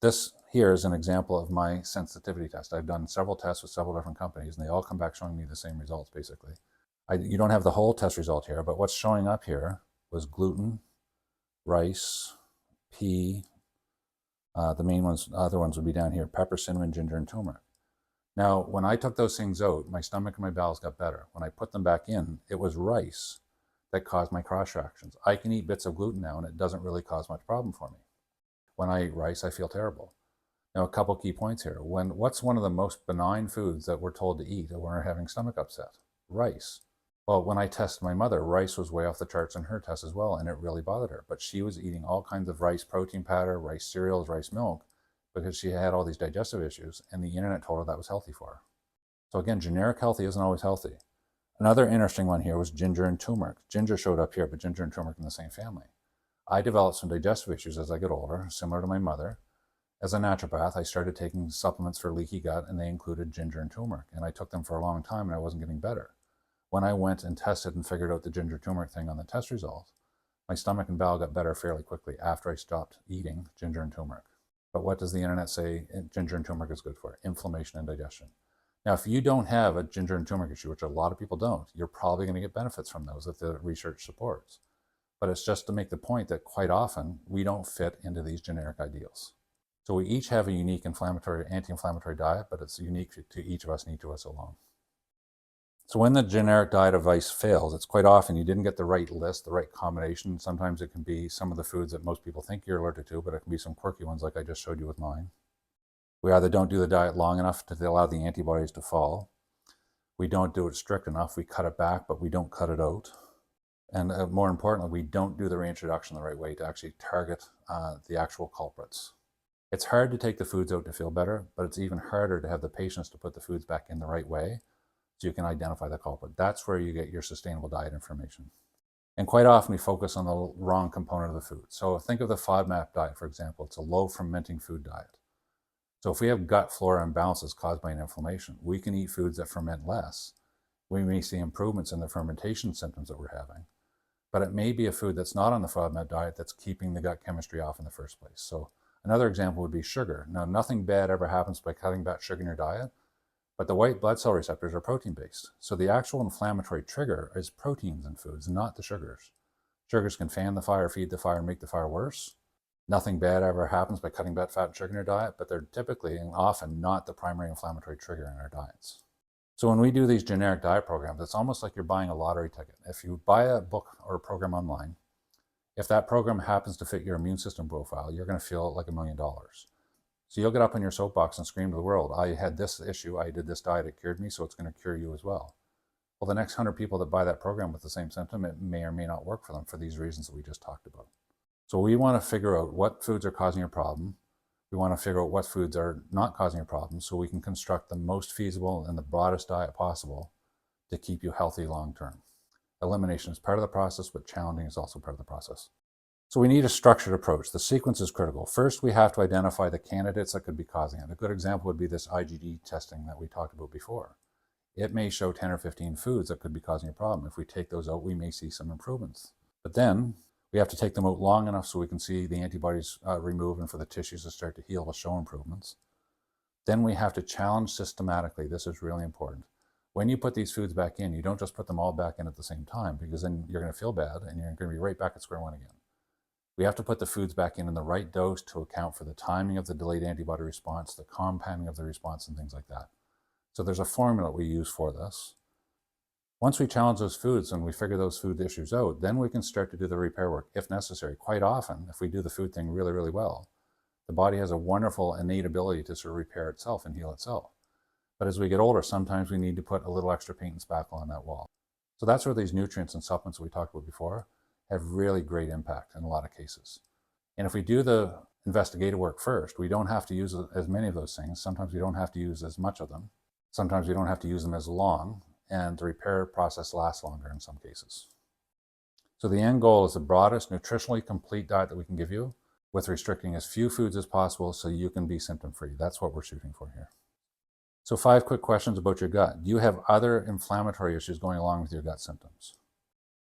Speaker 1: This here is an example of my sensitivity test. I've done several tests with several different companies, and they all come back showing me the same results, basically. You don't have the whole test result here, but what's showing up here was gluten, rice, pea. The main ones, other ones would be down here: pepper, cinnamon, ginger, and turmeric. Now, when I took those things out, my stomach and my bowels got better. When I put them back in, it was rice that caused my cross reactions. I can eat bits of gluten now, and it doesn't really cause much problem for me. When I eat rice, I feel terrible. Now, a couple key points here. What's one of the most benign foods that we're told to eat when we're having stomach upset? Rice. Well, when I tested my mother, rice was way off the charts in her test as well, and it really bothered her. But she was eating all kinds of rice protein powder, rice cereals, rice milk, because she had all these digestive issues, and the internet told her that was healthy for her. So again, generic healthy isn't always healthy. Another interesting one here was ginger and turmeric. Ginger showed up here, but ginger and turmeric in the same family. I developed some digestive issues as I get older, similar to my mother. As a naturopath, I started taking supplements for leaky gut, and they included ginger and turmeric. And I took them for a long time, and I wasn't getting better. When I went and tested and figured out the ginger turmeric thing on the test result, my stomach and bowel got better fairly quickly after I stopped eating ginger and turmeric. But what does the internet say ginger and turmeric is good for? Inflammation and digestion. Now, if you don't have a ginger and turmeric issue, which a lot of people don't, you're probably going to get benefits from those that the research supports. But it's just to make the point that quite often we don't fit into these generic ideals. So we each have a unique anti-inflammatory diet, but it's unique to each of us and each of us alone. So when the generic diet advice fails, it's quite often you didn't get the right list, the right combination. Sometimes it can be some of the foods that most people think you're allergic to, but it can be some quirky ones like I just showed you with mine. We either don't do the diet long enough to allow the antibodies to fall. We don't do it strict enough. We cut it back, but we don't cut it out. And more importantly, we don't do the reintroduction the right way to actually target the actual culprits. It's hard to take the foods out to feel better, but it's even harder to have the patience to put the foods back in the right way so you can identify the culprit. That's where you get your sustainable diet information. And quite often we focus on the wrong component of the food. So think of the FODMAP diet, for example. It's a low fermenting food diet. So if we have gut flora imbalances caused by an inflammation, we can eat foods that ferment less. We may see improvements in the fermentation symptoms that we're having. but it may be a food that's not on the FODMAP diet that's keeping the gut chemistry off in the first place. So another example would be sugar. Now, nothing bad ever happens by cutting back sugar in your diet, but the white blood cell receptors are protein-based. So the actual inflammatory trigger is proteins in foods, not the sugars. Sugars can fan the fire, feed the fire, and make the fire worse. Nothing bad ever happens by cutting back fat and sugar in your diet, but they're typically and often not the primary inflammatory trigger in our diets. So when we do these generic diet programs, it's almost like you're buying a lottery ticket. If you buy a book or a program online, if that program happens to fit your immune system profile, you're going to feel like $1 million. So you'll get up on your soapbox and scream to the world, I had this issue, I did this diet, it cured me, so it's going to cure you as well. Well, the next 100 people that buy that program with the same symptom, it may or may not work for them for these reasons that we just talked about. So we want to figure out what foods are causing your problem. We want to figure out what foods are not causing your problem so we can construct the most feasible and the broadest diet possible to keep you healthy long term. Elimination is part of the process, but challenging is also part of the process. So we need a structured approach. The sequence is critical. First, we have to identify the candidates that could be causing it. A good example would be this IgG testing that we talked about before. It may show 10 or 15 foods that could be causing a problem. If we take those out, we may see some improvements. But then we have to take them out long enough so we can see the antibodies remove and for the tissues to start to heal to show improvements. Then we have to challenge systematically. This is really important. When you put these foods back in, you don't just put them all back in at the same time, because then you're going to feel bad and you're going to be right back at square one again. We have to put the foods back in the right dose to account for the timing of the delayed antibody response, the compounding of the response, and things like that. So there's a formula we use for this. Once we challenge those foods and we figure those food issues out, then we can start to do the repair work if necessary. Quite often, if we do the food thing really, really well, the body has a wonderful innate ability to sort of repair itself and heal itself. But as we get older, sometimes we need to put a little extra paint and spackle on that wall. So that's where these nutrients and supplements that we talked about before have really great impact in a lot of cases. And if we do the investigative work first, we don't have to use as many of those things. Sometimes we don't have to use as much of them. Sometimes we don't have to use them as long, and the repair process lasts longer in some cases. So the end goal is the broadest, nutritionally complete diet that we can give you with restricting as few foods as possible so you can be symptom-free. That's what we're shooting for here. So 5 quick questions about your gut. Do you have other inflammatory issues going along with your gut symptoms?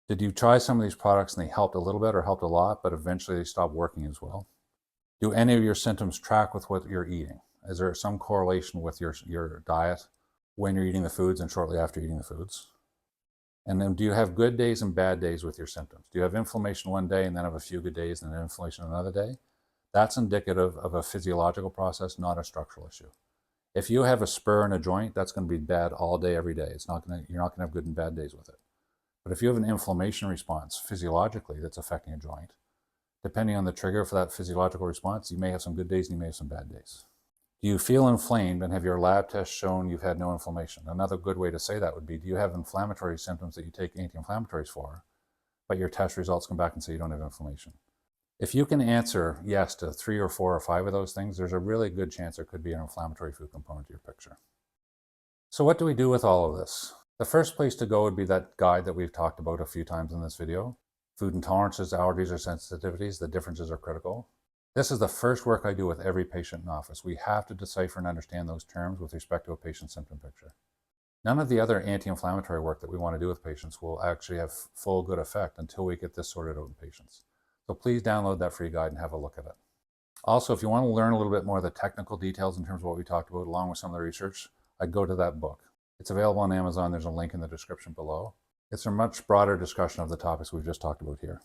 Speaker 1: Did you try some of these products and they helped a little bit or helped a lot, but eventually they stopped working as well? Do any of your symptoms track with what you're eating? Is there some correlation with your diet when you're eating the foods and shortly after eating the foods? And then do you have good days and bad days with your symptoms? Do you have inflammation one day and then have a few good days and then inflammation another day? That's indicative of a physiological process, not a structural issue. If you have a spur in a joint, that's going to be bad all day, every day. You're not going to have good and bad days with it. But if you have an inflammation response physiologically that's affecting a joint, depending on the trigger for that physiological response, you may have some good days and you may have some bad days. Do you feel inflamed and have your lab tests shown you've had no inflammation? Another good way to say that would be, do you have inflammatory symptoms that you take anti-inflammatories for, but your test results come back and say you don't have inflammation? If you can answer yes to 3 or 4 or 5 of those things, there's a really good chance there could be an inflammatory food component to your picture. So what do we do with all of this? The first place to go would be that guide that we've talked about a few times in this video. Food intolerances, allergies, or sensitivities, the differences are critical. This is the first work I do with every patient in office. We have to decipher and understand those terms with respect to a patient's symptom picture. None of the other anti-inflammatory work that we want to do with patients will actually have full good effect until we get this sorted out in patients. So please download that free guide and have a look at it. Also, if you want to learn a little bit more of the technical details in terms of what we talked about, along with some of the research, I'd go to that book. It's available on Amazon. There's a link in the description below. It's a much broader discussion of the topics we've just talked about here.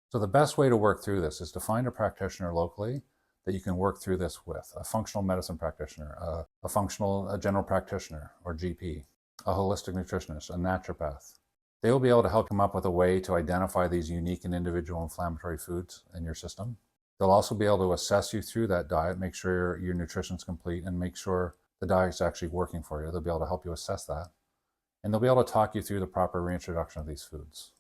Speaker 1: So the best way to work through this is to find a practitioner locally that you can work through this with, a functional medicine practitioner, a general practitioner or GP, a holistic nutritionist, a naturopath. They will be able to help come up with a way to identify these unique and individual inflammatory foods in your system. They'll also be able to assess you through that diet, make sure your nutrition's complete, and make sure the diet's actually working for you. They'll be able to help you assess that. And they'll be able to talk you through the proper reintroduction of these foods.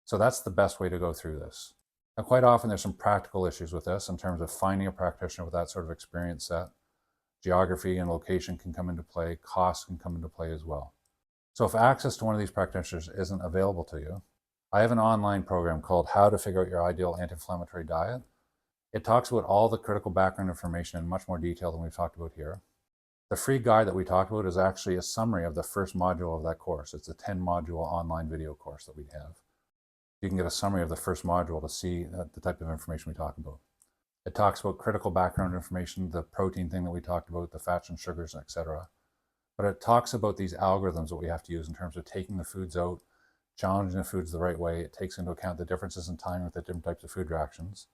Speaker 1: So that's the best way to go through this. Now, quite often there's some practical issues with this in terms of finding a practitioner with that sort of experience set. Geography and location can come into play, costs can come into play as well. So if access to one of these practitioners isn't available to you, I have an online program called How to Figure Out Your Ideal Anti-Inflammatory Diet. It talks about all the critical background information in much more detail than we've talked about here. The free guide that we talked about is actually a summary of the first module of that course. It's a 10-module online video course that we have. You can get a summary of the first module to see the type of information we talk about. It talks about critical background information, the protein thing that we talked about, the fats and sugars, etc. But it talks about these algorithms that we have to use in terms of taking the foods out, challenging the foods the right way. It takes into account the differences in timing with the different types of food reactions.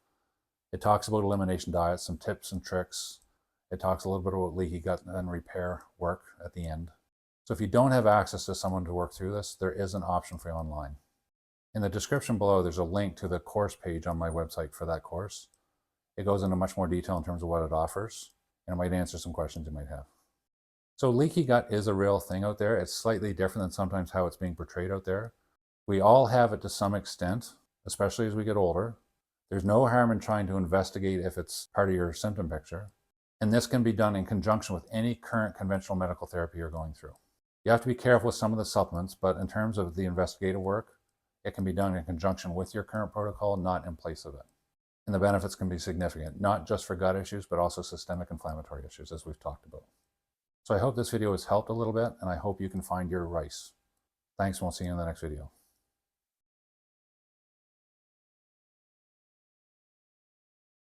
Speaker 1: It talks about elimination diets, some tips and tricks. It talks a little bit about leaky gut and repair work at the end. So if you don't have access to someone to work through this, there is an option for you online. In the description below, there's a link to the course page on my website for that course. It goes into much more detail in terms of what it offers, and it might answer some questions you might have. So leaky gut is a real thing out there. It's slightly different than sometimes how it's being portrayed out there. We all have it to some extent, especially as we get older. There's no harm in trying to investigate if it's part of your symptom picture. And this can be done in conjunction with any current conventional medical therapy you're going through. You have to be careful with some of the supplements, but in terms of the investigative work, it can be done in conjunction with your current protocol, not in place of it. And the benefits can be significant, not just for gut issues, but also systemic inflammatory issues, as we've talked about. So I hope this video has helped a little bit, and I hope you can find your rice. Thanks, and we'll see you in the next video.